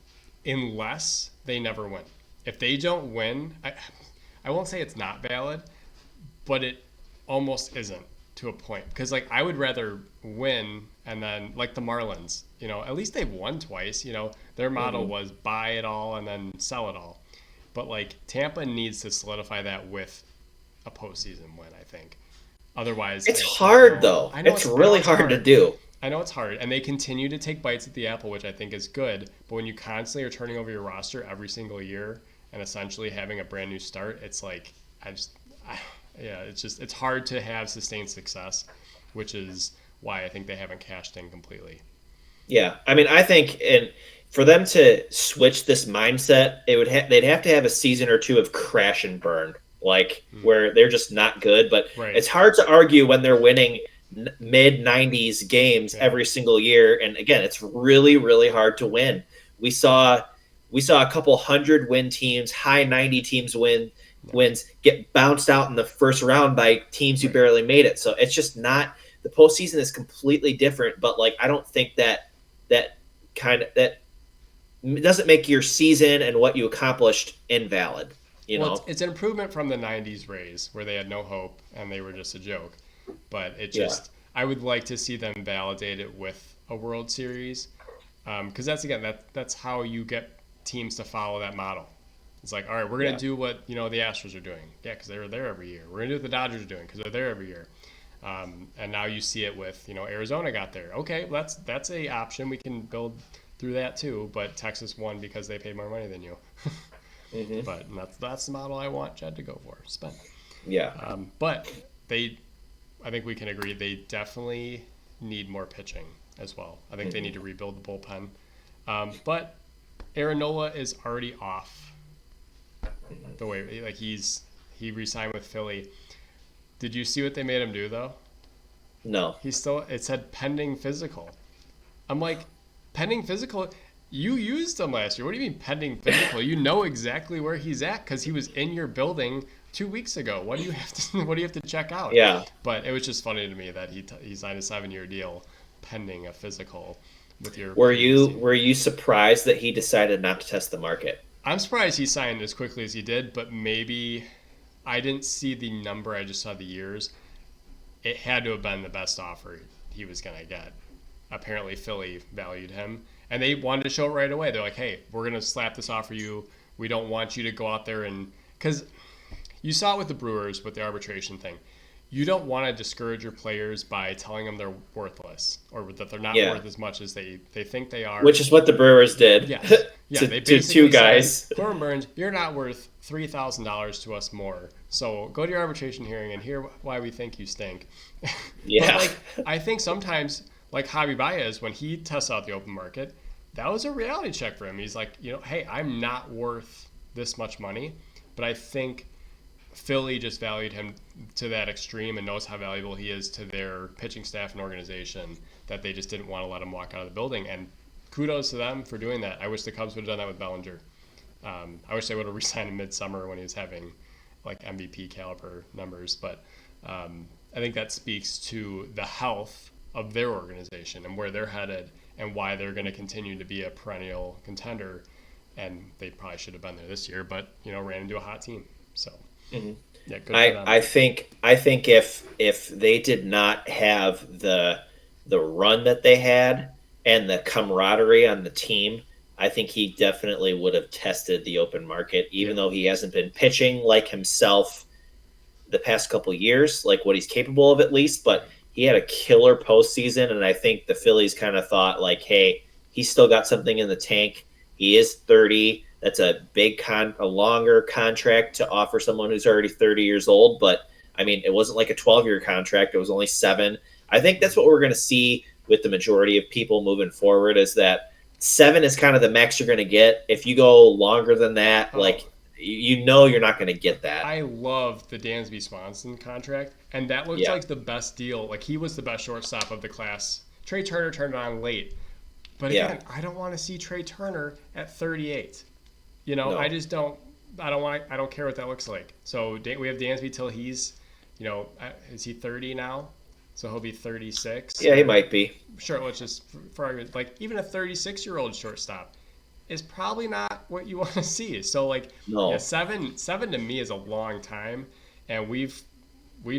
unless they never win. If they don't win, I won't say it's not valid, but it almost isn't to a point. Because, like, I would rather win and then, like the Marlins, at least they've won twice. Their motto was buy it all and then sell it all. But, like, Tampa needs to solidify that with a postseason win, I think. Otherwise, it's hard, though. It's really hard to do. I know it's hard, and they continue to take bites at the apple, which I think is good. But when you constantly are turning over your roster every single year and essentially having a brand new start, it's like it's hard to have sustained success, which is why I think they haven't cashed in completely. Yeah, I mean, I think for them to switch this mindset, they'd have to have a season or two of crash and burn, like where they're just not good. But It's hard to argue when they're winning mid 90s games every single year, and again, it's really, really hard to win. We saw a couple 100-win teams, high 90 teams wins get bounced out in the first round by teams who barely made it. So it's just not, the postseason is completely different. But, like, I don't think that doesn't make your season and what you accomplished invalid. It's an improvement from the 90s Rays where they had no hope and they were just a joke. But I would like to see them validate it with a World Series, because that's how you get teams to follow that model. It's like, all right, we're going to do what the Astros are doing, because they were there every year. We're going to do what the Dodgers are doing because they're there every year. And now you see it with Arizona got there. Okay, well, that's a option. We can build through that too. But Texas won because they paid more money than you. But that's the model I want Jed to go for. Spend. Yeah. But I think we can agree they definitely need more pitching as well. I think they need to rebuild the bullpen. But Aaron Nola is already off the way. Like, he re-signed with Philly. Did you see what they made him do, though? No. It said pending physical. I'm like, pending physical? You used him last year. What do you mean pending physical? You know exactly where he's at because he was in your building 2 weeks ago. What do you have to check out? Yeah. But it was just funny to me that he signed a 7-year deal pending a physical with your. Were you surprised that he decided not to test the market? I'm surprised he signed as quickly as he did, but maybe I didn't see the number. I just saw the years. It had to have been the best offer he was going to get. Apparently, Philly valued him, and they wanted to show it right away. They're like, hey, we're going to slap this offer you. We don't want you to go out there and – because you saw it with the Brewers with the arbitration thing. You don't want to discourage your players by telling them they're worthless or that they're not worth as much as they think they are. Which is what the Brewers did. Yes. Yeah, they basically to two guys. Said, Corbin Burns, you're not worth $3,000 to us more. So go to your arbitration hearing and hear why we think you stink. Yeah. But, like, I think sometimes, like Javi Baez, when he tests out the open market, that was a reality check for him. He's like, hey, I'm not worth this much money, but I think Philly just valued him to that extreme and knows how valuable he is to their pitching staff and organization that they just didn't want to let him walk out of the building. And kudos to them for doing that. I wish the Cubs would have done that with Bellinger. I wish they would have re-signed him midsummer when he was having like MVP caliber numbers. But I think that speaks to the health of their organization and where they're headed and why they're going to continue to be a perennial contender. And they probably should have been there this year, but ran into a hot team. So. Mm-hmm. Yeah, good for them. I think if they did not have the run that they had and the camaraderie on the team, I think he definitely would have tested the open market, even though he hasn't been pitching like himself the past couple of years, like what he's capable of at least. But he had a killer postseason, and I think the Phillies kind of thought like, hey, he's still got something in the tank. He is 30. That's a a longer contract to offer someone who's already 30 years old. But, I mean, it wasn't like a 12-year contract. It was only 7. I think that's what we're going to see with the majority of people moving forward is that 7 is kind of the max you're going to get. If you go longer than that, like you're not going to get that. I love the Dansby Swanson contract, and that looks like the best deal. Like he was the best shortstop of the class. Trey Turner turned it on late, but again, I don't want to see Trey Turner at 38. No. I just don't. I don't care what that looks like. So we have Dansby till he's, is he 30 now? So he'll be 36. Yeah, he might be. Sure, let's just for argument, like even a 36-year-old shortstop is probably not what you want to see. So like, no. seven to me is a long time, and we've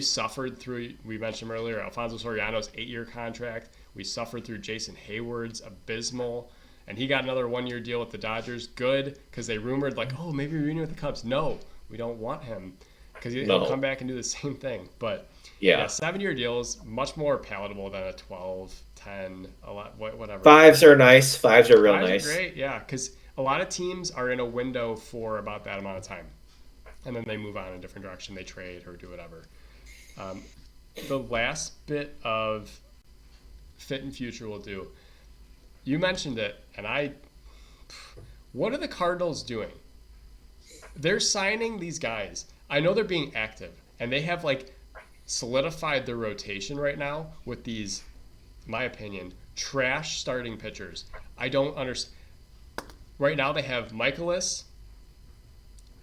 suffered through. We mentioned earlier Alfonso Soriano's 8-year contract. We suffered through Jason Hayward's abysmal. And he got another 1-year deal with the Dodgers. Good, because they rumored, like, oh, maybe reunion with the Cubs. No, we don't want him because he'll come back and do the same thing. But, 7-year deals, much more palatable than a 12, 10, whatever. 5s are nice. 5s are real nice. 5s are great, yeah, because a lot of teams are in a window for about that amount of time. And then they move on in a different direction. They trade or do whatever. The last bit of fit and future we'll do. You mentioned it, and what are the Cardinals doing? They're signing these guys. I know they're being active, and they have, like, solidified their rotation right now with these, in my opinion, trash starting pitchers. I don't understand. Right now they have Michaelis,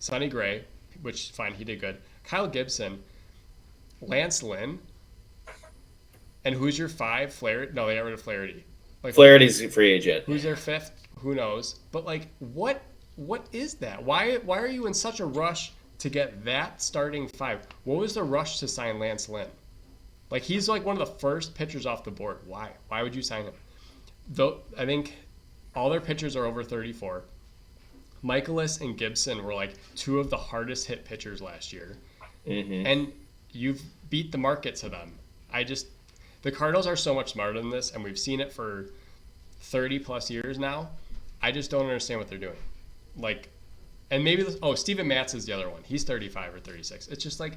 Sonny Gray, which, fine, he did good, Kyle Gibson, Lance Lynn, and who's your 5? Flaherty? No, they got rid of Flaherty. Like, Flaherty's a free agent. Who's their 5th? Who knows? But like, what is that? Why are you in such a rush to get that starting 5? What was the rush to sign Lance Lynn? Like, he's like one of the first pitchers off the board. Why? Why would you sign him? Though I think all their pitchers are over 34. Michaelis and Gibson were like 2 of the hardest hit pitchers last year, and you've beat the market to them. The Cardinals are so much smarter than this, and we've seen it for 30-plus years now. I just don't understand what they're doing. Like, and maybe Steven Matz is the other one. He's 35 or 36. It's just like,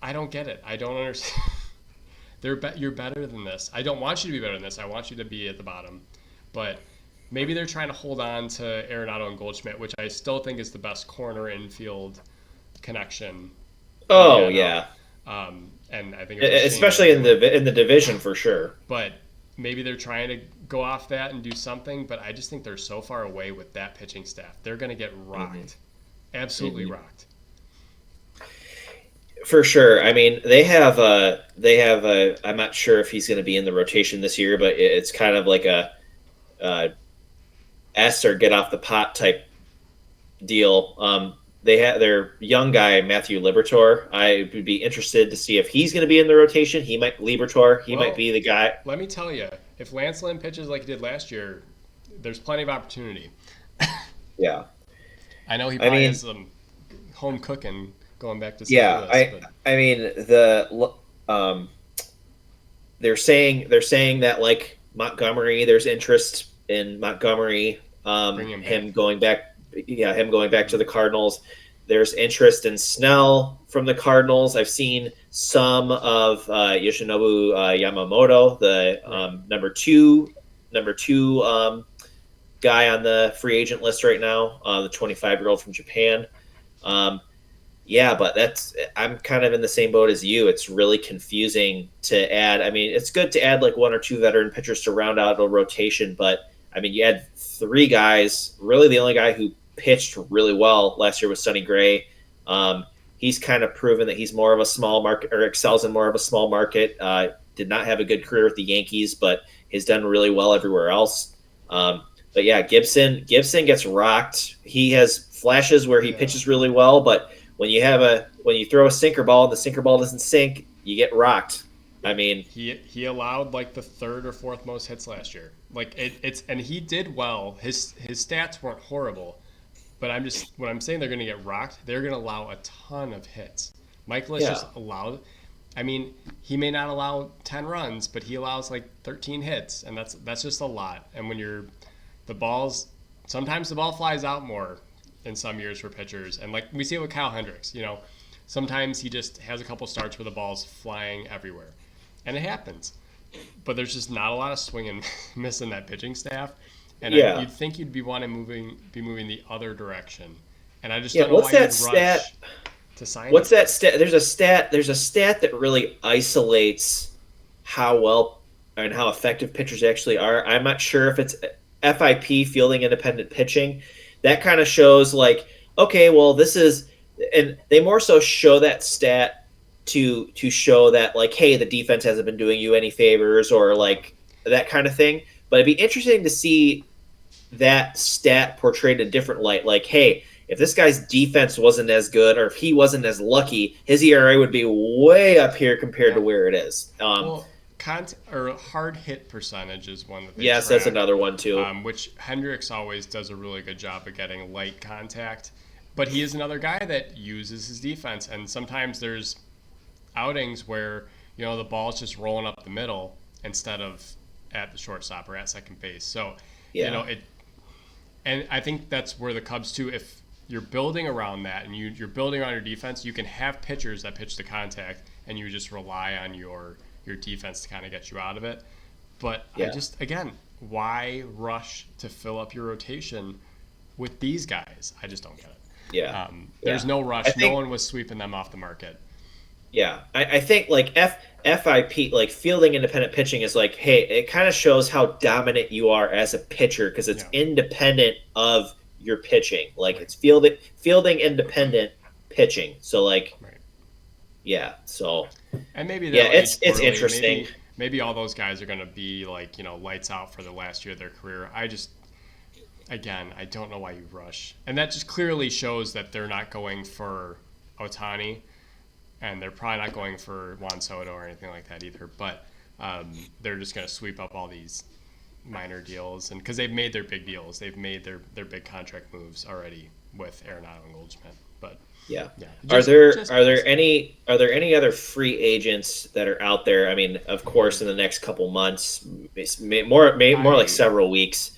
I don't get it. I don't understand. You're better than this. I don't want you to be better than this. I want you to be at the bottom. But maybe they're trying to hold on to Arenado and Goldschmidt, which I still think is the best corner infield connection. Oh, yeah. And I think especially in the division for sure. But maybe they're trying to go off that and do something. But I just think they're so far away with that pitching staff. They're going to get rocked, absolutely rocked. For sure. I mean, they have a. I'm not sure if he's going to be in the rotation this year, but it's kind of like a S or get off the pot type deal. They have their young guy Matthew Liberatore. I would be interested to see if he's going to be in the rotation. He might be the guy. Let me tell you, if Lance Lynn pitches like he did last year, there's plenty of opportunity. Yeah, I know he probably has some home cooking going back to they're saying that like Montgomery, there's interest in Montgomery. Him going back to the Cardinals. There's interest in Snell from the Cardinals. I've seen some of Yoshinobu Yamamoto, the number two guy on the free agent list right now, the 25-year-old from Japan. But I'm kind of in the same boat as you. It's really confusing to add. I mean, it's good to add like 1 or 2 veteran pitchers to round out a rotation, but I mean, you had 3 guys. Really, the only guy who pitched really well last year was Sonny Gray. He's kind of proven that he's more of a small market or excels in more of a small market. Did not have a good career with the Yankees, but has done really well everywhere else. But yeah, Gibson gets rocked. He has flashes where he pitches really well, but when you throw a sinker ball and the sinker ball doesn't sink, you get rocked. I mean, he allowed like the 3rd or 4th most hits last year. Like and he did well. His stats weren't horrible, but when I'm saying they're going to get rocked, they're going to allow a ton of hits. Michaelis just allowed. I mean, he may not allow 10 runs, but he allows like 13 hits, and that's just a lot. And when sometimes the ball flies out more in some years for pitchers, and like we see it with Kyle Hendricks. Sometimes he just has a couple starts where the ball's flying everywhere, and it happens. but there's just not a lot of swing and miss in that pitching staff. And Yeah. you'd think you'd be moving the other direction. And I just Yeah. don't know What's why that you'd stat? rush to sign What's him. that stat? There's a stat that really isolates how well and how effective pitchers actually are. I'm not sure if it's FIP, fielding independent pitching. That kind of shows like, okay, well, this is, and they more so show that stat to show that like, hey, the defense hasn't been doing you any favors or like that kind of thing. But it'd be interesting to see that stat portrayed in a different light. Like, hey, if this guy's defense wasn't as good or if he wasn't as lucky, his ERA would be way up here compared to Yeah. where it is. Well, or hard hit percentage is one that they Yes, that's track, another one too. which Hendricks always does a really good job of getting light contact. But he is another guy that uses his defense, and sometimes there's outings where the ball's just rolling up the middle instead of at the shortstop or at second base. So Yeah. it, and I think that's where the Cubs too. If you're building around that and you're building around your defense, you can have pitchers that pitch the contact, and you just rely on your defense to kind of get you out of it. But I Yeah. just, again, why rush to fill up your rotation with these guys? I just don't get it. Yeah. There's Yeah. no I rush. No think one was sweeping them off the market. Yeah, I think like FIP, like fielding independent pitching, is like, hey, it kind of shows how dominant you are as a pitcher because it's Yeah. independent of your pitching. Like Right. it's fielding independent pitching. So like, Right. yeah, so And maybe yeah, they'll age it's poorly. interesting. Maybe all those guys are going to be like, lights out for the last year of their career. Again, I don't know why you rush. And that just clearly shows that they're not going for Otani, and they're probably not going for Juan Soto or anything like that either. But they're just going to sweep up all these minor deals, and because they've made their big deals, they've made their big contract moves already with Arenado and Goldschmidt. But Yeah. yeah, Are just there just are there any are there any other free agents that are out there? I mean, of course, in the next couple months, more like several weeks,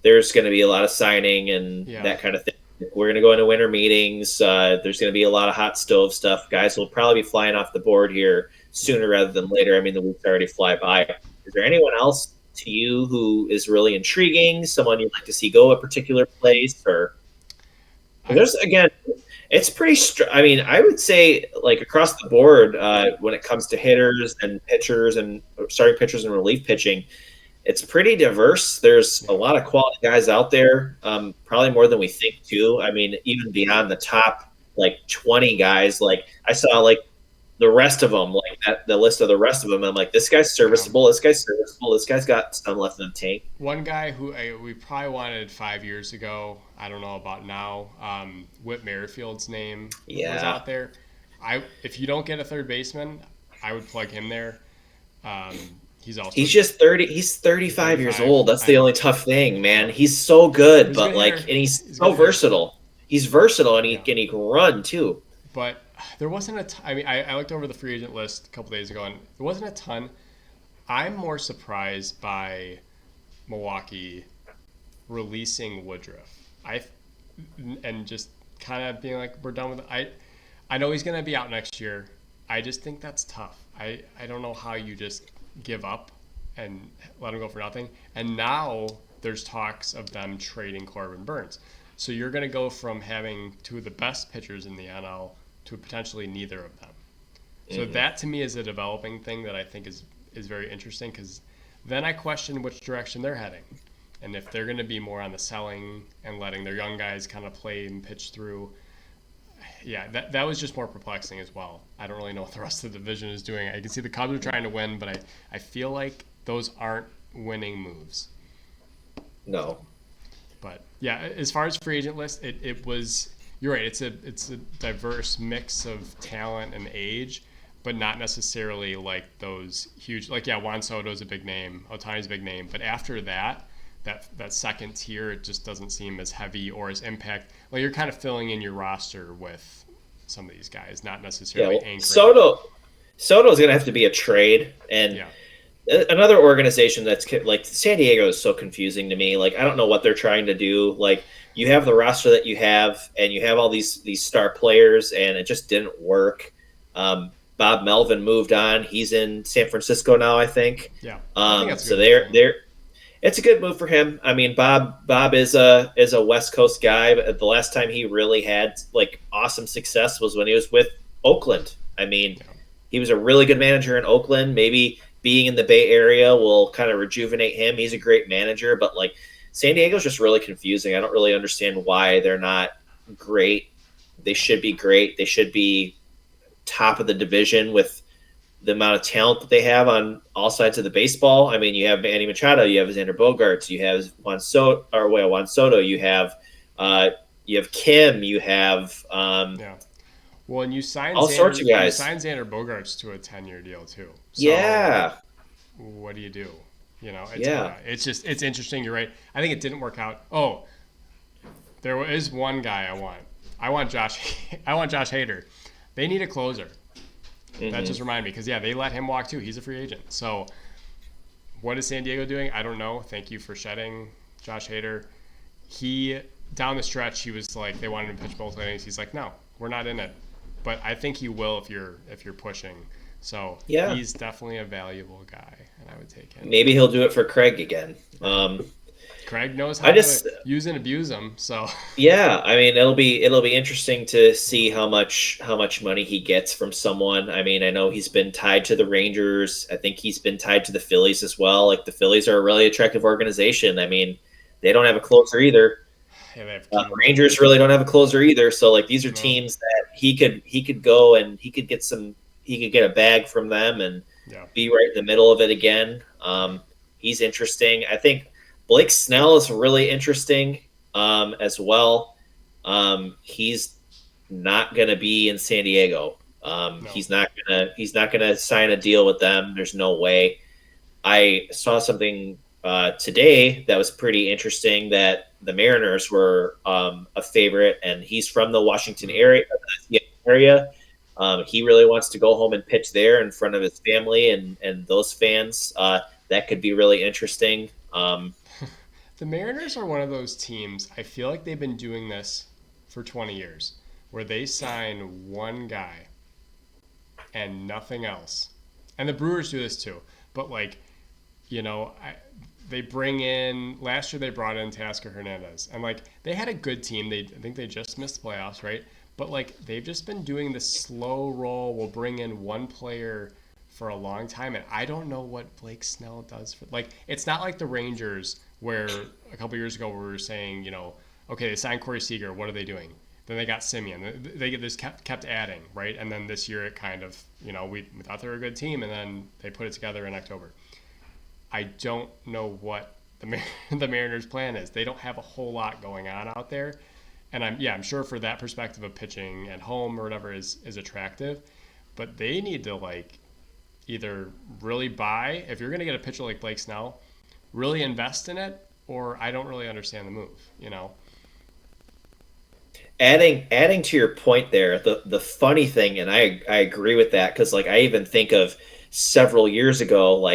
there's going to be a lot of signing and Yeah. that kind of thing. We're going to go into winter meetings. There's going to be a lot of hot stove stuff. Guys will probably be flying off the board here sooner rather than later. I mean, the weeks already fly by. Is there anyone else to you who is really intriguing? Someone you'd like to see go a particular place, or there's again, it's pretty. I mean, I would say like across the board when it comes to hitters and pitchers and starting pitchers and relief pitching, it's pretty diverse. There's a lot of quality guys out there, probably more than we think too. I mean, even beyond the top like 20 guys, like I saw like the rest of them, like the list of the rest of them. I'm like, this guy's serviceable. This guy's serviceable. This guy's got some left in the tank. One guy who we probably wanted 5 years ago, I don't know about now. Whit Merrifield's name was Yeah. out there. If you don't get a third baseman, I would plug him there. He's also He's just 30. He's 35 years 35. old. That's I the know. only tough thing, man. He's so good, He's a but good like, hitter. and he's He's a so good hitter. versatile. He's versatile, and Yeah. he can run too. But there wasn't a ton. I mean, I looked over the free agent list a couple days ago, and there wasn't a ton. I'm more surprised by Milwaukee releasing Woodruff. And just kind of being like, we're done with it. I know he's going to be out next year. I just think that's tough. I don't know how you just give up and let him go for nothing. And now there's talks of them trading Corbin Burns. So you're going to go from having two of the best pitchers in the NL to potentially neither of them. So that to me is a developing thing that I think is very interesting, because then I question which direction they're heading. And if they're going to be more on the selling and letting their young guys kind of play and pitch through. Yeah, that was just more perplexing as well. I don't really know what the rest of the division is doing. I can see the Cubs are trying to win, but I feel like those aren't winning moves. No. But yeah, as far as free agent list, it was, you're right, it's a diverse mix of talent and age, but not necessarily like those huge, like, yeah, Juan Soto's a big name, Otani's a big name, but after that second tier, it just doesn't seem as heavy or as impact. Like, you're kind of filling in your roster with some of these guys, not necessarily anchoring. Soto's going to have to be a trade, and Yeah. another organization that's like San Diego is so confusing to me. Like, I don't know what they're trying to do. Like, you have the roster that you have, and you have all these star players, and it just didn't work. But Bob Melvin moved on. He's in San Francisco now, I think. Yeah, I think that's a So good move. they're it's a good move for him. I mean, Bob is a West Coast guy, but the last time he really had like awesome success was when he was with Oakland. I mean, Yeah. he was a really good manager in Oakland. Maybe being in the Bay Area will kind of rejuvenate him. He's a great manager, but like San Diego's just really confusing. I don't really understand why they're not great. They should be great. They should be top of the division with the amount of talent that they have on all sides of the baseball. I mean, you have Manny Machado, you have Xander Bogaerts, you have Juan Soto, you have Kim, you have Yeah. Well, and you signed all sorts of guys. Xander Bogaerts to a 10-year deal too. So Yeah, what do you do? yeah. It's interesting. You're right. I think it didn't work out. Oh, there is one guy I want. I want Josh. I want Josh Hader. They need a closer. That just reminded me because they let him walk too. He's a free agent. So what is San Diego doing? I don't know. Thank you for shedding Josh Hader. He down the stretch he was like they wanted him to pitch both innings. He's like, no, we're not in it. But I think he will if you're pushing. So he's definitely a valuable guy, and I would take him. Maybe he'll do it for Craig again. Craig knows how to use and abuse him. So yeah, I mean it'll be interesting to see how much money he gets from someone. I mean, I know he's been tied to the Rangers. I think he's been tied to the Phillies as well. Like the Phillies are a really attractive organization. I mean, they don't have a closer either. Rangers really don't have a closer either. So like these are teams that he could go and he could get a bag from them and be right in the middle of it again. He's interesting. I think Blake Snell is really interesting as well. He's not going to be in San Diego. No. He's not gonna sign a deal with them. There's no way. I saw something today that was pretty interesting that the Mariners were a favorite, and he's from the Washington area. He really wants to go home and pitch there in front of his family and those fans. That could be really interesting. The Mariners are one of those teams, I feel like they've been doing this for 20 years, where they sign one guy and nothing else. And the Brewers do this too. But they bring in, last year they brought in Teoscar Hernandez. And they had a good team. I think they just missed the playoffs, right? But they've just been doing this slow roll. We'll bring in one player for a long time. And I don't know what Blake Snell does for, it's not like the Rangers where a couple years ago we were saying, okay, they signed Corey Seager. What are they doing? Then they got Simeon. They just kept adding, right? And then this year it kind of, we thought they were a good team, and then they put it together in October. I don't know what the Mariners' plan is. They don't have a whole lot going on out there. And I'm sure for that perspective of pitching at home or whatever is attractive. But they need to, either really buy, if you're going to get a pitcher like Blake Snell, really invest in it, or I don't really understand the move, Adding to your point there, the funny thing, and I agree with that, because I even think of several years ago,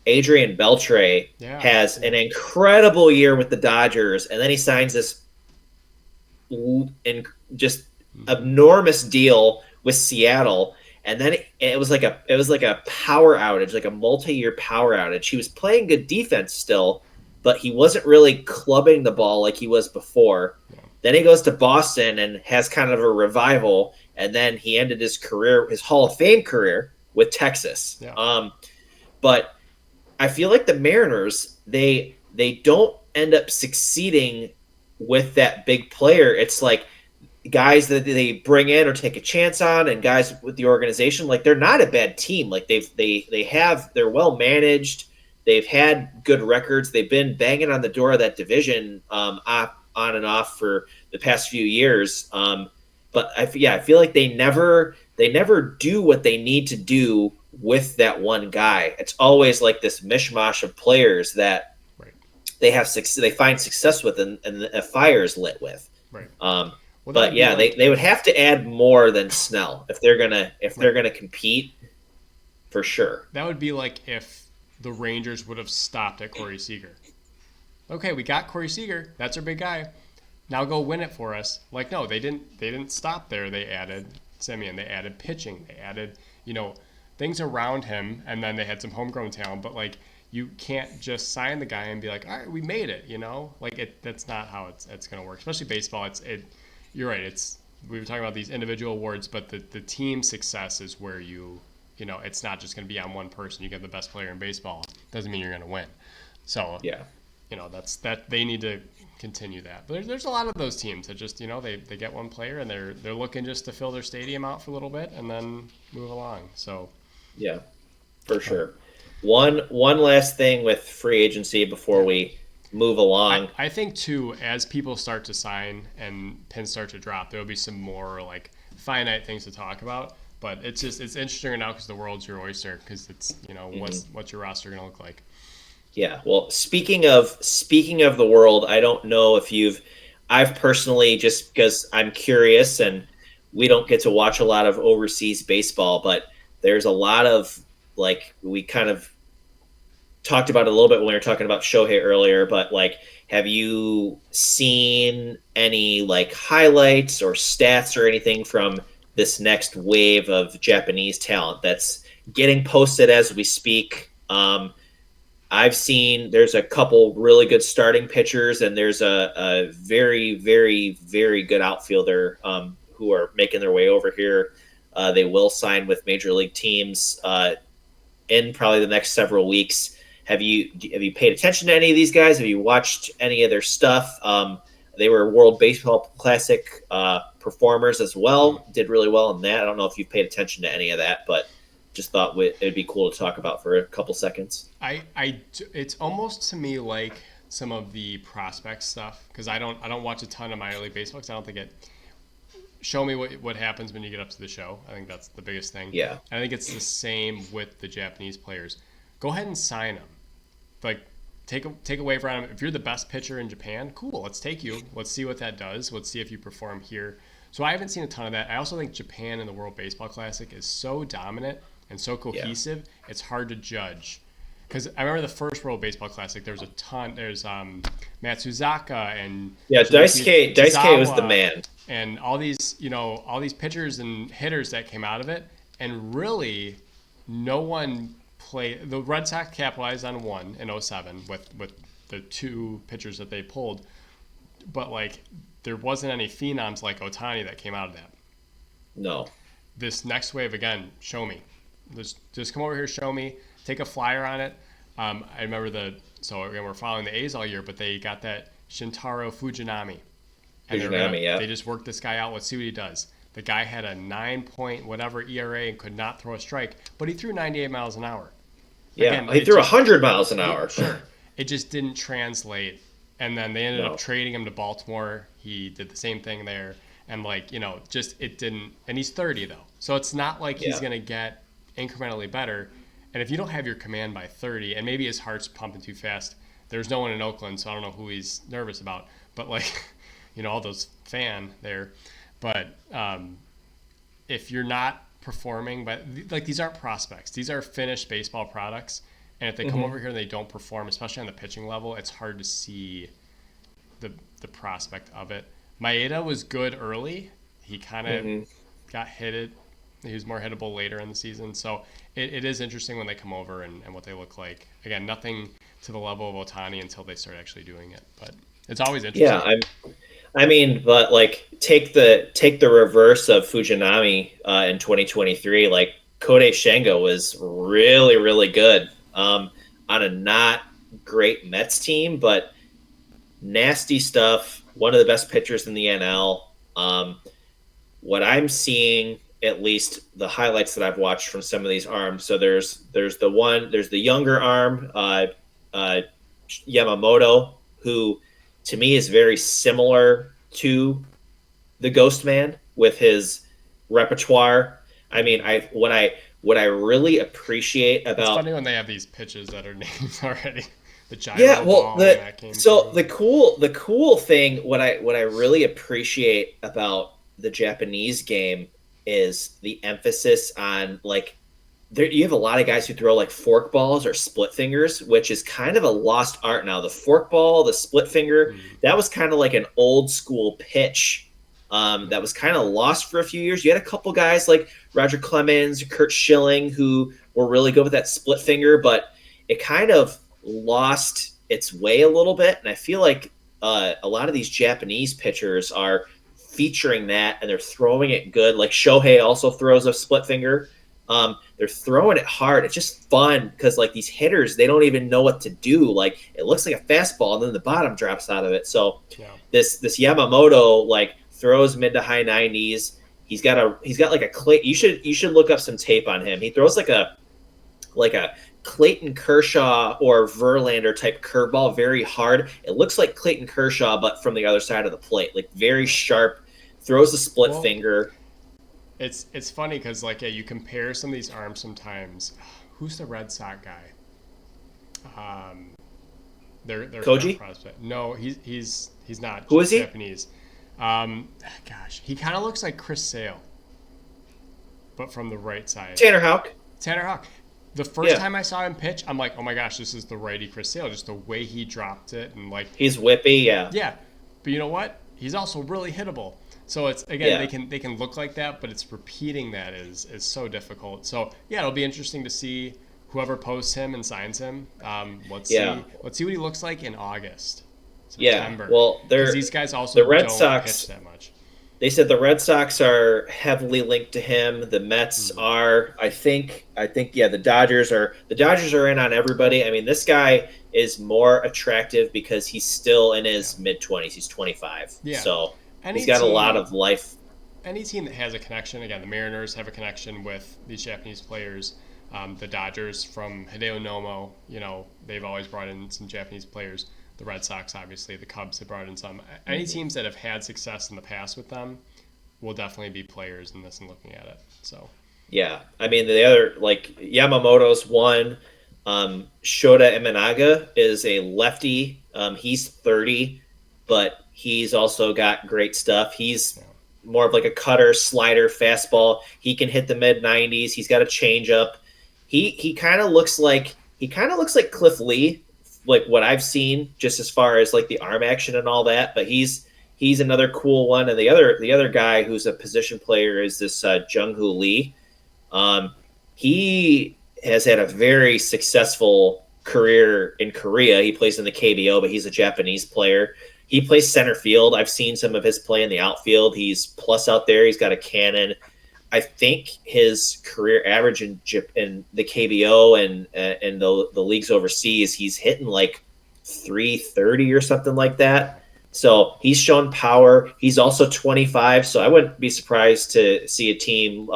Adrian Beltre has an incredible year with the Dodgers, and then he signs this just enormous deal with Seattle. And then it was like a power outage, like a multi-year power outage. He was playing good defense still, but he wasn't really clubbing the ball like he was before. Yeah. Then he goes to Boston and has kind of a revival, and then he ended his Hall of Fame career with Texas. Yeah. But I feel like the Mariners, they don't end up succeeding with that big player. It's like guys that they bring in or take a chance on, and guys with the organization, they're not a bad team. They're well managed. They've had good records. They've been banging on the door of that division on and off for the past few years. But I feel like they never do what they need to do with that one guy. It's always like this mishmash of players that they find success with and a fire is lit with. Right. But they would have to add more than Snell if they're gonna compete, for sure. That would be like if the Rangers would have stopped at Corey Seager. Okay, we got Corey Seager. That's our big guy. Now go win it for us. No, they didn't stop there. They added Simeon. They added pitching. They added things around him, and then they had some homegrown talent, but like you can't just sign the guy and be like, all right, we made it, like that's not how it's going to work, especially baseball. You're right. We were talking about these individual awards, but the team success is where it's not just going to be on one person. You get the best player in baseball. Doesn't mean you're going to win. So, yeah, that's that they need to continue that. But there's a lot of those teams that just, they get one player and they're looking just to fill their stadium out for a little bit and then move along. So, yeah, for sure. One last thing with free agency before we move along. I think too, as people start to sign and pins start to drop, there'll be some more like finite things to talk about. But it's interesting now because the world's your oyster, because it's what's your roster going to look like. Yeah. Well, speaking of the world, I don't know if I've personally, just because I'm curious and we don't get to watch a lot of overseas baseball, but there's a lot of, like, we kind of talked about it a little bit when we were talking about Shohei earlier, but like, have you seen any like highlights or stats or anything from this next wave of Japanese talent that's getting posted as we speak? I've seen there's a couple really good starting pitchers, and there's a very, very, very good outfielder who are making their way over here. They will sign with major league teams in probably the next several weeks. Have you paid attention to any of these guys? Have you watched any of their stuff? They were World Baseball Classic performers as well. Did really well in that. I don't know if you've paid attention to any of that, but just thought it'd be cool to talk about for a couple seconds. It's almost to me like some of the prospect stuff, because I don't watch a ton of minor league baseball because I don't think it. Show me what happens when you get up to the show. I think that's the biggest thing. Yeah. And I think it's the same with the Japanese players. Go ahead and sign them. Like, take away from them. If you're the best pitcher in Japan, cool. Let's take you. Let's see what that does. Let's see if you perform here. So I haven't seen a ton of that. I also think Japan in the World Baseball Classic is so dominant and so cohesive. Yeah. It's hard to judge. Because I remember the first World Baseball Classic, there was a ton. There's Matsuzaka and Daisuke was the man, and all these pitchers and hitters that came out of it, and really, no one played. The Red Sox capitalized on one in 2007 with the two pitchers that they pulled, but like there wasn't any phenoms like Ohtani that came out of that. No. This next wave again, show me. Just come over here, show me. Take a flyer on it. I remember so again, we're following the A's all year, but they got that Shintaro Fujinami. And they just worked this guy out. Let's see what he does. The guy had a 9-point whatever ERA and could not throw a strike, but he threw 98 miles an hour. Yeah, again, he threw 100 miles an hour. Sure. It just didn't translate. And then they ended up trading him to Baltimore. He did the same thing there. And just it didn't. And he's 30 though. So it's not like he's going to get incrementally better. And if you don't have your command by 30, and maybe his heart's pumping too fast, there's no one in Oakland, so I don't know who he's nervous about. But all those fan there. But if you're not performing, but these aren't prospects. These are finished baseball products. And if they come over here and they don't perform, especially on the pitching level, it's hard to see the prospect of it. Maeda was good early. He kind of got hit. He was more hittable later in the season. So it is interesting when they come over and what they look like. Again, nothing to the level of Ohtani until they start actually doing it. But it's always interesting. Yeah, but like take the reverse of Fujinami in 2023. Like Kodai Senga was really, really good on a not great Mets team, but nasty stuff. One of the best pitchers in the NL. What I'm seeing, at least the highlights that I've watched from some of these arms. So there's the younger arm, Yamamoto, who to me is very similar to the Ghost Man with his repertoire. I mean, what I really appreciate about, it's funny when they have these pitches that are named already. The gyro ball that came so through. the cool thing, what I really appreciate about the Japanese game is the emphasis on you have a lot of guys who throw like fork balls or split fingers, which is kind of a lost art now. The fork ball, the split finger, that was kind of like an old school pitch that was kind of lost for a few years. You had a couple guys like Roger Clemens, Kurt Schilling, who were really good with that split finger, but it kind of lost its way a little bit. And I feel like a lot of these Japanese pitchers are featuring that, and they're throwing it good. Like Shohei also throws a split finger. They're throwing it hard. It's just fun because like these hitters, they don't even know what to do. Like it looks like a fastball, and then the bottom drops out of it. So this Yamamoto like throws mid to high 90s. He's got like a clay. You should look up some tape on him. He throws like a Clayton Kershaw or Verlander type curveball, very hard. It looks like Clayton Kershaw, but from the other side of the plate, like very sharp. Throws a split finger. It's funny because like you compare some of these arms sometimes. Who's the Red Sox guy? They're Koji? Prospect. No, he's not. Who is he? Japanese. Gosh, he kind of looks like Chris Sale, but from the right side. Tanner Houck. The first time I saw him pitch, I'm like, oh my gosh, this is the righty Chris Sale. Just the way he dropped it and like he's whippy, yeah. Yeah, but you know what? He's also really hittable. So it's again they can look like that, but it's repeating that is so difficult. So yeah, it'll be interesting to see whoever posts him and signs him. Let's see what he looks like in August, September. Yeah, well, these guys also the Red don't Sox pitch that much. They said the Red Sox are heavily linked to him. The Mets are. I think. Yeah, the Dodgers are in on everybody. I mean, this guy is more attractive because he's still in his mid-20s. He's 25. Yeah. So he's got a lot of life. Any team that has a connection, again, the Mariners have a connection with these Japanese players. The Dodgers from Hideo Nomo, they've always brought in some Japanese players. The Red Sox, obviously, the Cubs have brought in some. Any teams that have had success in the past with them will definitely be players in this and looking at it. So, yeah, I mean the other like Yamamoto's one. Shota Imanaga is a lefty. He's 30, but he's also got great stuff. He's more of like a cutter, slider, fastball. He can hit the mid 90s. He's got a changeup. He kind of looks like Cliff Lee. Like what I've seen, just as far as like the arm action and all that, but he's another cool one. And the other guy who's a position player is this Jung-Hoo Lee. He has had a very successful career in Korea. He plays in the KBO, but he's a Japanese player. He plays center field. I've seen some of his play in the outfield. He's plus out there. He's got a cannon. I think his career average in the KBO and the leagues overseas, he's hitting like 330 or something like that. So he's shown power. He's also 25, so I wouldn't be surprised to see a team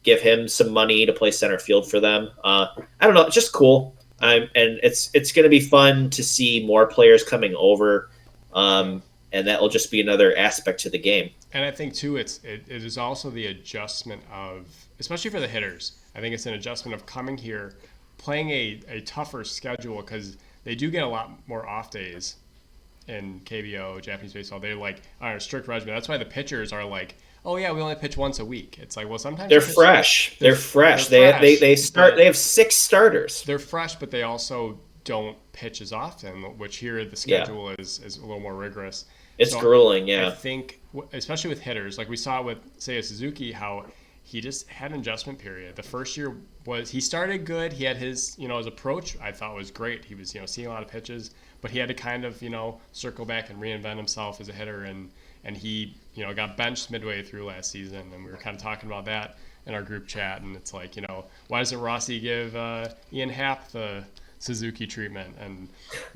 give him some money to play center field for them. I don't know. It's just cool. And it's going to be fun to see more players coming over. And that will just be another aspect to the game. And I think, too, it is also the adjustment of, especially for the hitters, I think it's an adjustment of coming here, playing a tougher schedule because they do get a lot more off days in KBO, Japanese baseball. They're like on a strict regimen. That's why the pitchers are like, oh, yeah, we only pitch once a week. It's like, well, sometimes they're fresh. They're fresh. They start. They have 6 starters. They're fresh, but they also don't pitch as often, which here the schedule is a little more rigorous. It's grueling, yeah. I think, especially with hitters, like we saw with Seiya Suzuki, how he just had an adjustment period. The first year he started good. He had his approach I thought was great. He was, seeing a lot of pitches, but he had to kind of, circle back and reinvent himself as a hitter. And he, got benched midway through last season. And we were kind of talking about that in our group chat. And it's like, why doesn't Rossi give Ian Happ the Suzuki treatment?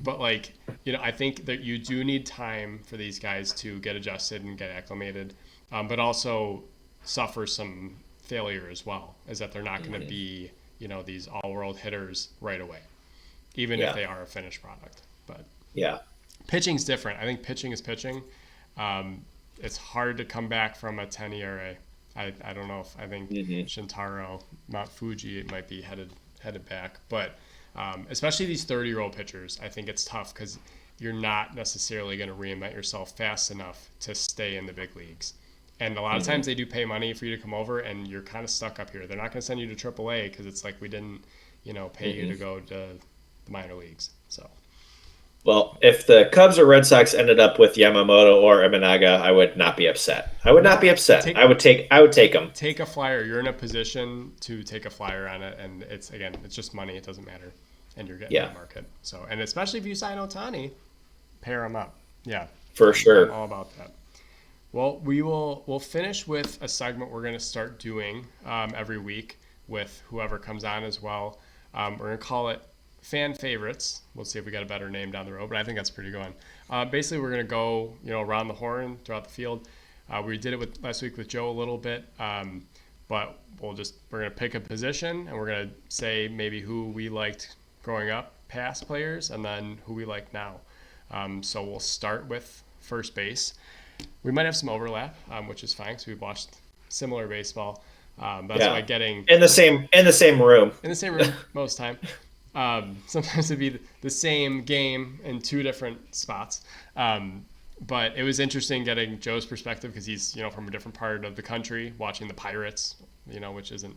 But I think that you do need time for these guys to get adjusted and get acclimated, but also suffer some failure as well, is that they're not going to be these all-world hitters right away, even if they are a finished product. But pitching's different. I think pitching is pitching. It's hard to come back from a 10 ERA. I don't know if I think Shintaro Mount Fuji might be headed back, but especially these 30-year-old pitchers, I think it's tough because you're not necessarily going to reinvent yourself fast enough to stay in the big leagues. And a lot of times they do pay money for you to come over, and you're kind of stuck up here. They're not going to send you to AAA because it's like we didn't, pay you to go to the minor leagues. So Well, if the Cubs or Red Sox ended up with Yamamoto or Imanaga, I would not be upset. I would not No, be upset. take I would take them. take a flyer. You're in a position to take a flyer on it, and it's just money. It doesn't matter, and you're getting Yeah, that market. So, and especially if you sign Otani, pair them up. Yeah, for I'm sure. all about that. Well, we'll finish with a segment we're going to start doing every week with whoever comes on as well. We're going to call it fan favorites. We'll see if we got a better name down the road, but I think that's pretty good one. Basically, we're going to go around the horn throughout the field. We did it with last week with Joe a little bit, but we're going to pick a position and we're going to say maybe who we liked growing up, past players, and then who we like now. So we'll start with first base. We might have some overlap, which is fine because we've watched similar baseball. That's Yeah, why getting in the same room. in the same room most time. Sometimes it'd be the same game in two different spots. But it was interesting getting Joe's perspective because he's from a different part of the country, watching the Pirates, which isn't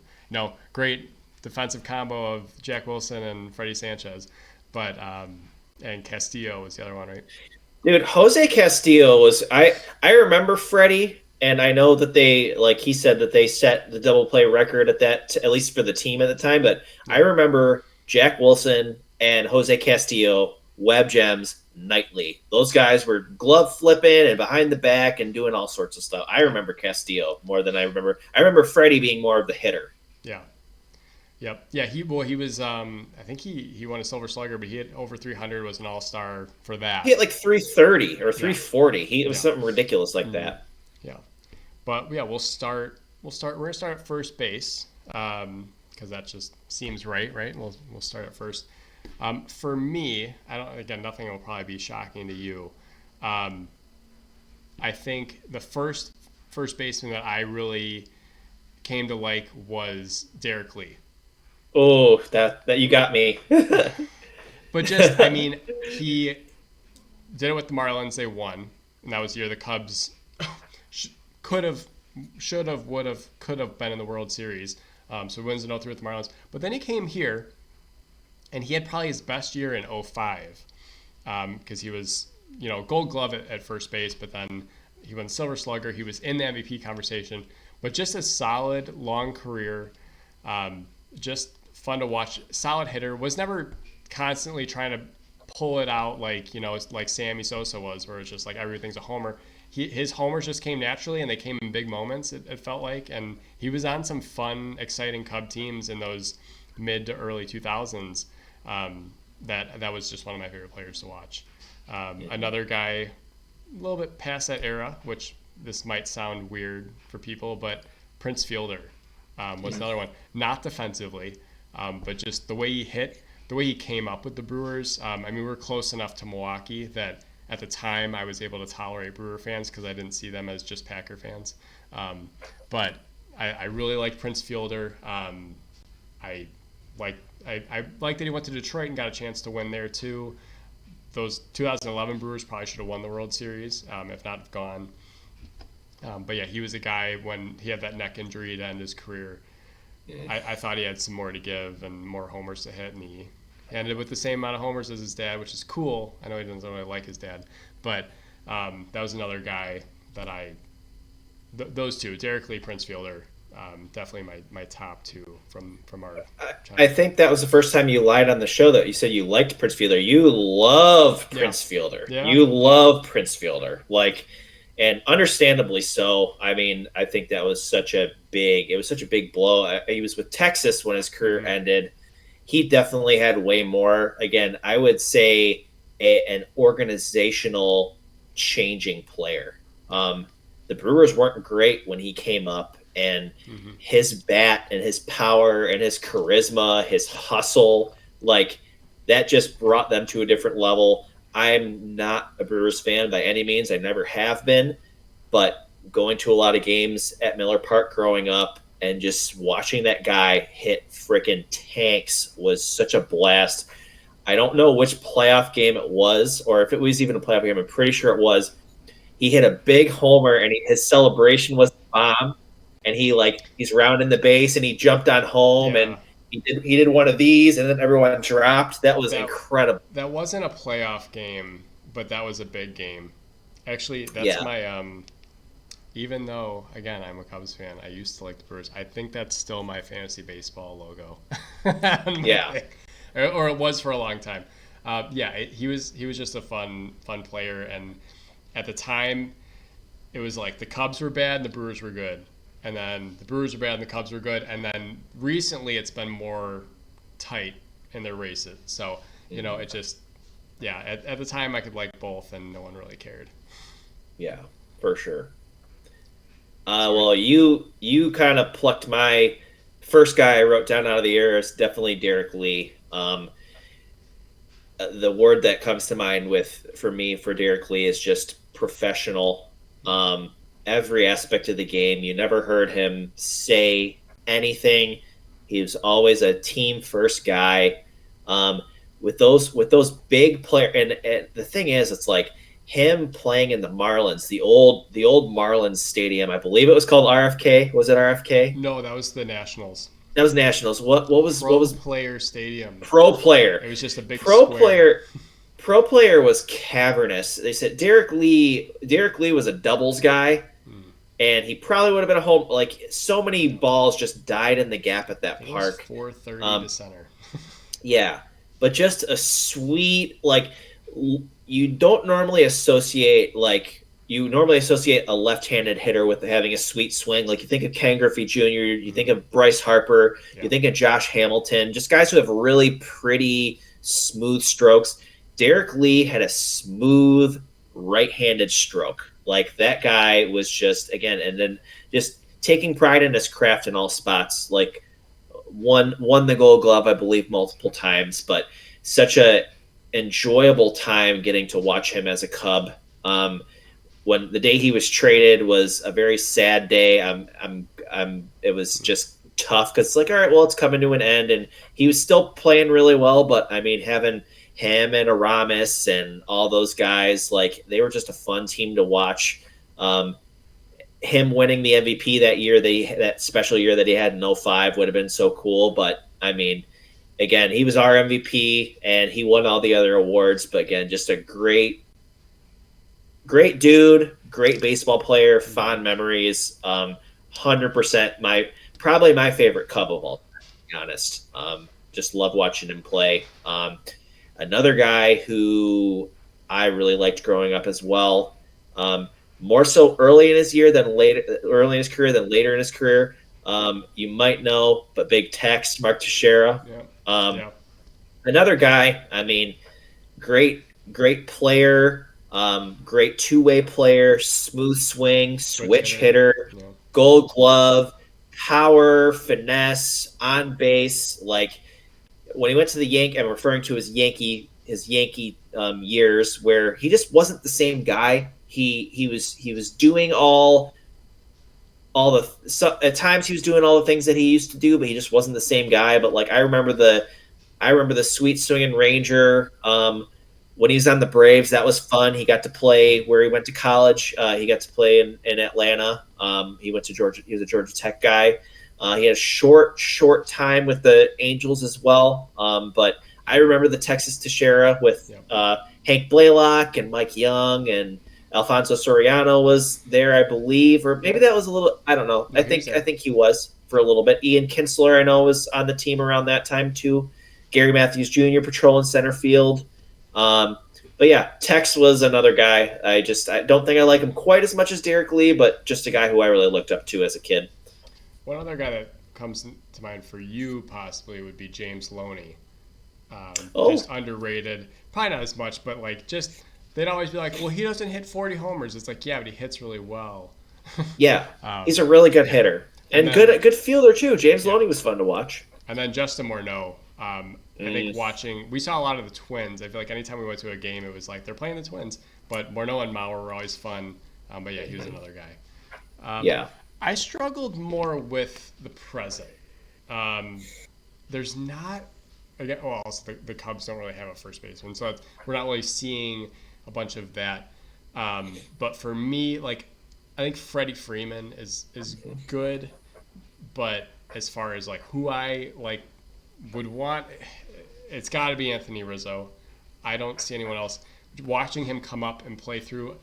great defensive combo of Jack Wilson and Freddie Sanchez, but and Castillo was the other one, right? Dude, Jose Castillo was I remember Freddie, and I know that they, like he said, that they set the double play record at that, at least for the team at the time, but I Yeah. remember Jack Wilson and Jose Castillo web gems nightly. Those guys were glove flipping and behind the back and doing all sorts of stuff. I remember Castillo more than I remember Freddie being more of the hitter. Yeah. Yep. Yeah. He was. I think he won a Silver Slugger, but he had over 300. Was an All Star for He that. had like 330 or Yeah. 340. It was Yeah. something ridiculous like Mm-hmm. that. Yeah. But yeah, we'll start. We're gonna start at first base because that just seems right. Right. We'll start at first. For me, I don't. Again, nothing will probably be shocking to you. Um, I think the first baseman that I really came to like was Derek Lee. Oh, that you got me. But just, I mean, he did it with the Marlins. They won, and that was the year the Cubs could have, should have, would have, could have been in the World Series. So he wins the 0-3 with the Marlins. But then he came here, and he had probably his best year in '05 because he was, Gold Glove at first base, but then he won Silver Slugger. He was in the MVP conversation, but just a solid, long career. Just fun to watch. Solid hitter. Was never constantly trying to pull it out like Sammy Sosa was, where it's just like everything's a homer. His homers just came naturally, and they came in big moments. It felt like, and he was on some fun, exciting Cub teams in those mid to early 2000s. That was just one of my favorite players to watch. Another guy, a little bit past that era, which this might sound weird for people, but Prince Fielder was another one. Not defensively, but just the way he hit, the way he came up with the Brewers. I mean, we were close enough to Milwaukee that at the time I was able to tolerate Brewer fans because I didn't see them as just Packer fans. But I really liked Prince Fielder. I like I like that he went to Detroit and got a chance to win there too. Those 2011 Brewers probably should have won the World Series, if not have gone. But yeah, he was a guy when he had that neck injury to end his career. I thought he had some more to give and more homers to hit, and he ended with the same amount of homers as his dad, which is cool. I know he doesn't really like his dad, but that was another guy that those two, Derek Lee, Prince Fielder, definitely my top two from our I childhood. think that was the first time you lied on the show that you said you liked Prince Fielder. You love Yeah, Prince Fielder. yeah, You yeah. love Prince Fielder. Like, and understandably so. I mean, I think that was it was such a big blow. He was with Texas when his career Mm-hmm. ended. He definitely had way more. Again, I would say an organizational changing player. Yeah. The Brewers weren't great when he came up, and Mm-hmm. his bat and his power and his charisma, his hustle, like that just brought them to a different level. I'm not a Brewers fan by any means. I never have been, but going to a lot of games at Miller Park growing up and just watching that guy hit freaking tanks was such a blast. I don't know which playoff game it was, or if it was even a playoff game. I'm pretty sure it was. He hit a big homer, and his celebration was the bomb. And he's rounding the base, and he jumped on home, and Yeah. he did one of these, and then everyone dropped. That was That incredible. that wasn't a playoff game, but that was a big game. Actually, that's Yeah, my even though again I'm a Cubs fan, I used to like the Brewers. I think that's still my fantasy baseball logo on my yeah, thing, or it was for a long time. Yeah, he was just a fun player, and at the time it was like the Cubs were bad and the Brewers were good, and then the Brewers were bad and the Cubs were good, and then recently it's been more tight in their races. So mhm, it just yeah. At the time I could like both, and no one really cared. yeah, for sure. Sweet. Well, you kind of plucked my first guy I wrote down out of the air is definitely Derek Lee. The word that comes to mind with for me for Derek Lee is just professional. Um, every aspect of the game, you never heard him say anything. He was always a team first guy. Um, with those big player, and the thing is, it's like him playing in the Marlins, the old Marlins stadium. I believe it was called RFK. Was it RFK? No, that was the Nationals. That was Nationals. What was Pro Player Stadium. pro player? It was just a big Pro square. player Pro player was cavernous. They said Derek Lee. Derek Lee was a doubles guy, Hmm. and he probably would have been a home. Like so many balls just died in the gap at I that think it was park. 430 Um, to center. yeah, but just a sweet like you don't normally associate you normally associate a left-handed hitter with having a sweet swing. Like you think of Ken Griffey Jr., you think Hmm. of Bryce Harper, you Yeah. think of Josh Hamilton, just guys who have really pretty smooth strokes. Derek Lee had a smooth right-handed stroke. Like that guy was just again, and then just taking pride in his craft in all spots. Like won the Gold Glove, I believe, multiple times, but such a enjoyable time getting to watch him as a Cub. Um, when the day he was traded was a very sad day. It was just tough because it's like, all right, well, it's coming to an end, and he was still playing really well. But I mean, having him and Aramis and all those guys, like they were just a fun team to watch. Um, him winning the MVP that year, that special year that he had in '05 would have been so cool. But I mean, again, he was our MVP and he won all the other awards. But again, just a great dude, great baseball player, Hmm. fond memories. 100% probably my favorite Cub of all time, to be honest. Just love watching him play. Another guy who I really liked growing up as well. More so early in his career than later in his career. You might know, but big text, Mark Teixeira. Yeah. Um, Yeah. another guy. I mean, great player, great two-way player, smooth swing, Switch switch hitter. hitter, Yeah. Gold Glove, power, finesse, on base. Like when he went to the Yank, I'm referring to his Yankee years where he just wasn't the same guy. He was doing all the so, at times he was doing all the things that he used to do, but he just wasn't the same guy. But like I remember the sweet swinging Ranger. When he was on the Braves, that was fun. He got to play where he went to college. He got to play in Atlanta. He went to Georgia. He was a Georgia Tech guy. He had a short time with the Angels as well. But I remember the Texas Teixeira with Yeah. Hank Blaylock and Mike Young and Alfonso Soriano was there, I believe, or maybe Yep. that was a little. I don't know. No, I he was think I there. think he was for a little bit. Ian Kinsler, I know, was on the team around that time too. Gary Matthews Jr. patrolling center field. Um, but yeah, Tex was another guy. I don't think I like him quite as much as Derek Lee, but just a guy who I really looked up to as a kid. One other guy that comes to mind for you possibly would be James Loney. Just Oh, underrated. Probably not as much, but like just they'd always be like, well, he doesn't hit 40 homers. It's like, yeah, but he hits really well. yeah, he's um, a really good yeah. hitter And and then good fielder too. James yeah, Loney was fun to watch. and then Justin Morneau. I think Mm, we saw a lot of the Twins. I feel like anytime we went to a game, it was like they're playing the Twins. But Morneau and Mauer were always fun. But yeah, he was another guy. yeah. I struggled more with the present. Um, there's not again. Well, also the Cubs don't really have a first baseman, so we're not really seeing a bunch of that. But for me, like I think Freddie Freeman is good, but as far as like who I like would want, it's got to be Anthony Rizzo. I don't see anyone else. Watching him come up and play through,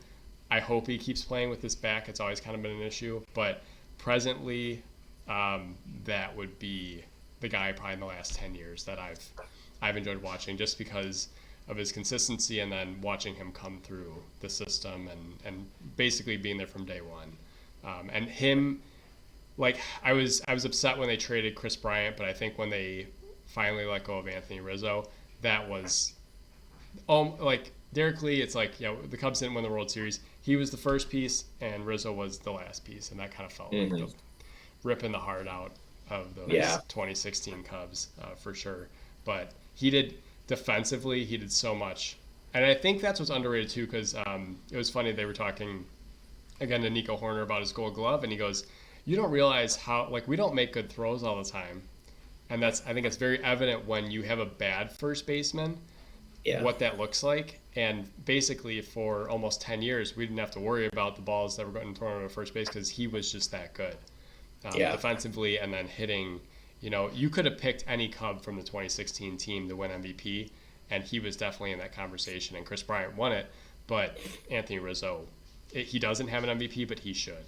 I hope he keeps playing with his back. It's always kind of been an issue. But presently, that would be the guy probably in the last 10 years that I've enjoyed watching, just because of his consistency, and then watching him come through the system and basically being there from day one. And him, like, I was upset when they traded Chris Bryant, but I think when they finally let go of Anthony Rizzo, that was like Derek Lee. It's like, the Cubs didn't win the World Series. He was the first piece, and Rizzo was the last piece, and that kind of felt like the ripping the heart out of those 2016 Cubs for sure. But he did defensively, he did so much, and I think that's what's underrated too. Because it was funny, they were talking again to Nico Horner about his Gold Glove, and he goes, "You don't realize how, like, we don't make good throws all the time," and I think it's very evident when you have a bad first baseman. What that looks like. And basically for almost 10 years, we didn't have to worry about the balls that were getting thrown over first base because he was just that good defensively, and then hitting. You could have picked any Cub from the 2016 team to win MVP, and he was definitely in that conversation, and Chris Bryant won it. But Anthony Rizzo, he doesn't have an MVP, but he should.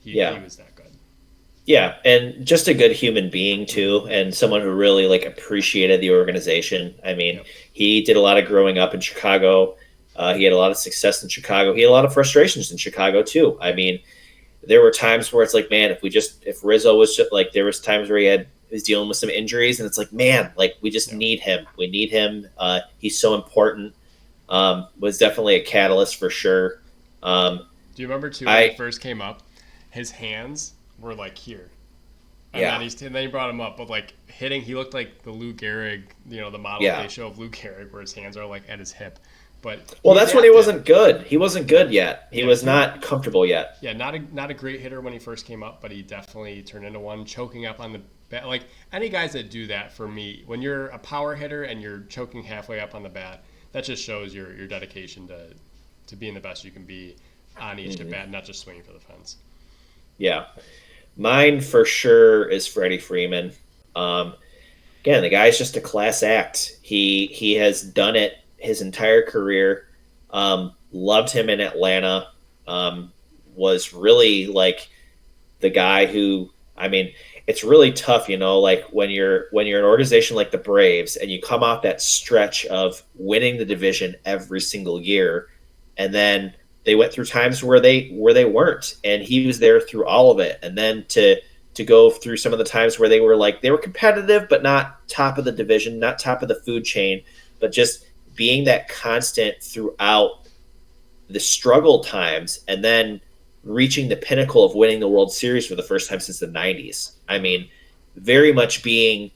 He was that good. Yeah, and just a good human being too, and someone who really appreciated the organization. I mean, he did a lot of growing up in Chicago. He had a lot of success in Chicago. He had a lot of frustrations in Chicago too. I mean, there were times where it's like, man, if Rizzo was just there was times where he was dealing with some injuries, and it's like, man, we just need him. We need him. He's so important. Was definitely a catalyst for sure. Do you remember too when he first came up, his hands were here, and then he brought him up, but hitting, he looked like the Lou Gehrig, the model they show of Lou Gehrig, where his hands are at his hip. But that's when he wasn't good. He wasn't good yet. He was not comfortable yet. Yeah, not a great hitter when he first came up, but he definitely turned into one, choking up on the bat. Any guys that do that, for me, when you're a power hitter and you're choking halfway up on the bat, that just shows your dedication to being the best you can be on each at bat, not just swinging for the fence. Yeah. Mine for sure is Freddie Freeman. Again, the guy's just a class act. He has done it his entire career. Loved him in Atlanta. Was really the guy who, I mean, it's really tough, when you're an organization like the Braves and you come off that stretch of winning the division every single year, and then they went through times where they weren't, and he was there through all of it. And then to go through some of the times where they were competitive, but not top of the division, not top of the food chain, but just being that constant throughout the struggle times, and then reaching the pinnacle of winning the World Series for the first time since the 90s. I mean, very much being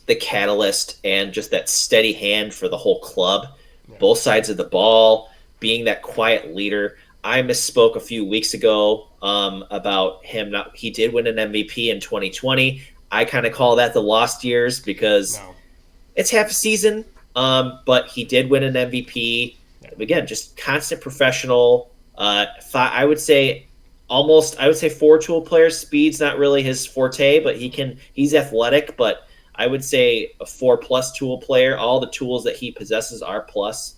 the catalyst and just that steady hand for the whole club, both sides of the ball, being that quiet leader. I misspoke a few weeks ago about him. He did win an MVP in 2020. I kind of call that the lost years because it's half a season, but he did win an MVP. Again, just constant professional. I would say 4-tool player. Speed's not really his forte, but he's athletic, but I would say a 4+ tool player. All the tools that he possesses are plus.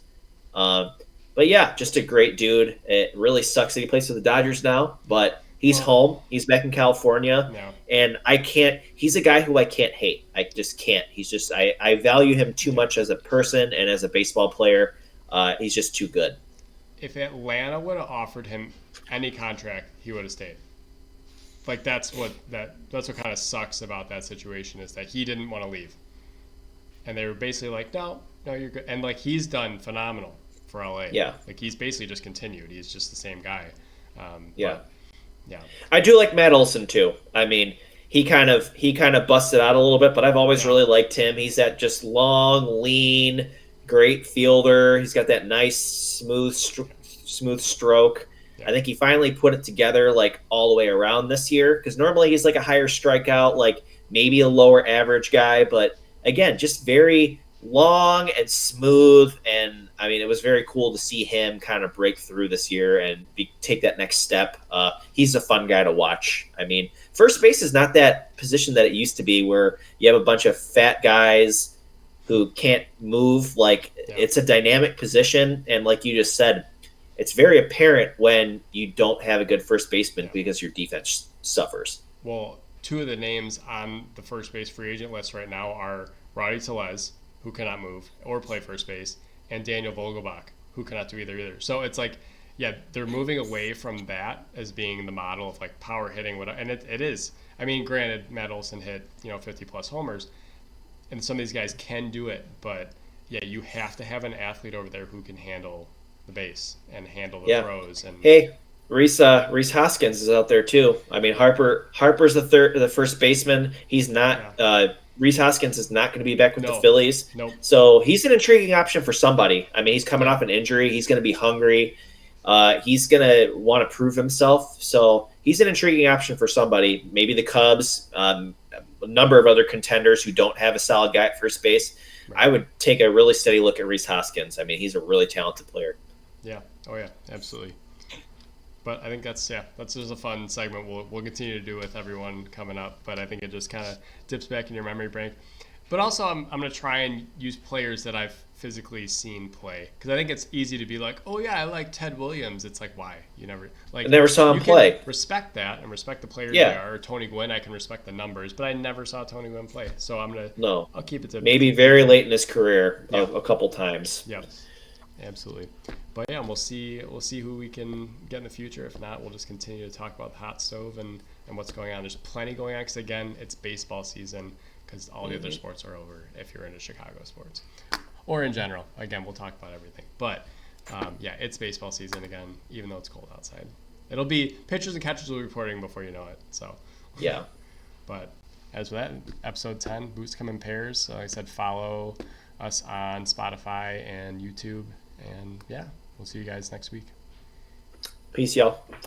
But yeah, just a great dude. It really sucks that he plays for the Dodgers now, but he's home. He's back in California. And he's a guy who I can't hate. I just can't. I value him too much as a person and as a baseball player. He's just too good. If Atlanta would have offered him any contract, he would have stayed. That's what kind of sucks about that situation, is that he didn't want to leave. And they were basically like, no, you're good. And he's done phenomenal for LA. Yeah. He's basically just continued. He's just the same guy. Yeah. Yeah. I do like Matt Olson too. I mean, he kind of busted out a little bit, but I've always really liked him. He's that just long, lean, great fielder. He's got that nice, smooth stroke. Yeah. I think he finally put it together all the way around this year, because normally he's a higher strikeout, maybe a lower average guy, but again, just very, long and smooth. And I mean, it was very cool to see him kind of break through this year and take that next step. He's a fun guy to watch. I mean, first base is not that position that it used to be where you have a bunch of fat guys who can't move. Like, it's a dynamic position. And like you just said, it's very apparent when you don't have a good first baseman because your defense suffers. Well, two of the names on the first base free agent list right now are Rowdy Tellez, who cannot move or play first base, and Daniel Vogelbach, who cannot do either. So it's like, yeah, they're moving away from that as being the model of like power hitting, whatever. And it is. I mean, granted, Matt Olson hit 50 plus homers, and some of these guys can do it, but yeah, you have to have an athlete over there who can handle the base and handle the throws. And hey, Reese Hoskins is out there too. I mean, Harper's the first baseman. He's not. Reese Hoskins is not going to be back with the Phillies. Nope. So he's an intriguing option for somebody. I mean, he's coming off an injury. He's going to be hungry. He's going to want to prove himself. So he's an intriguing option for somebody. Maybe the Cubs, a number of other contenders who don't have a solid guy at first base. Right. I would take a really steady look at Reese Hoskins. I mean, he's a really talented player. Yeah. Oh, yeah. Absolutely. But I think that's just a fun segment we'll continue to do with everyone coming up. But I think it just kind of dips back in your memory bank. But also, I'm going to try and use players that I've physically seen play, because I think it's easy to be like, oh yeah, I like Ted Williams. It's like, why? You never saw him play. Respect that and respect the players they are. Or Tony Gwynn, I can respect the numbers, but I never saw Tony Gwynn play. So I'll keep it to maybe very late in his career a couple times. Yep. Absolutely. But yeah, we'll see who we can get in the future. If not, we'll just continue to talk about the hot stove and what's going on. There's plenty going on because, again, it's baseball season, because all the other sports are over if you're into Chicago sports. Or in general. Again, we'll talk about everything. But, it's baseball season again, even though it's cold outside. It'll be pitchers and catchers will be reporting before you know it. So yeah. But as with that, episode 10, Boots Come in Pairs. So like I said, follow us on Spotify and YouTube. And, we'll see you guys next week. Peace, y'all. Bye.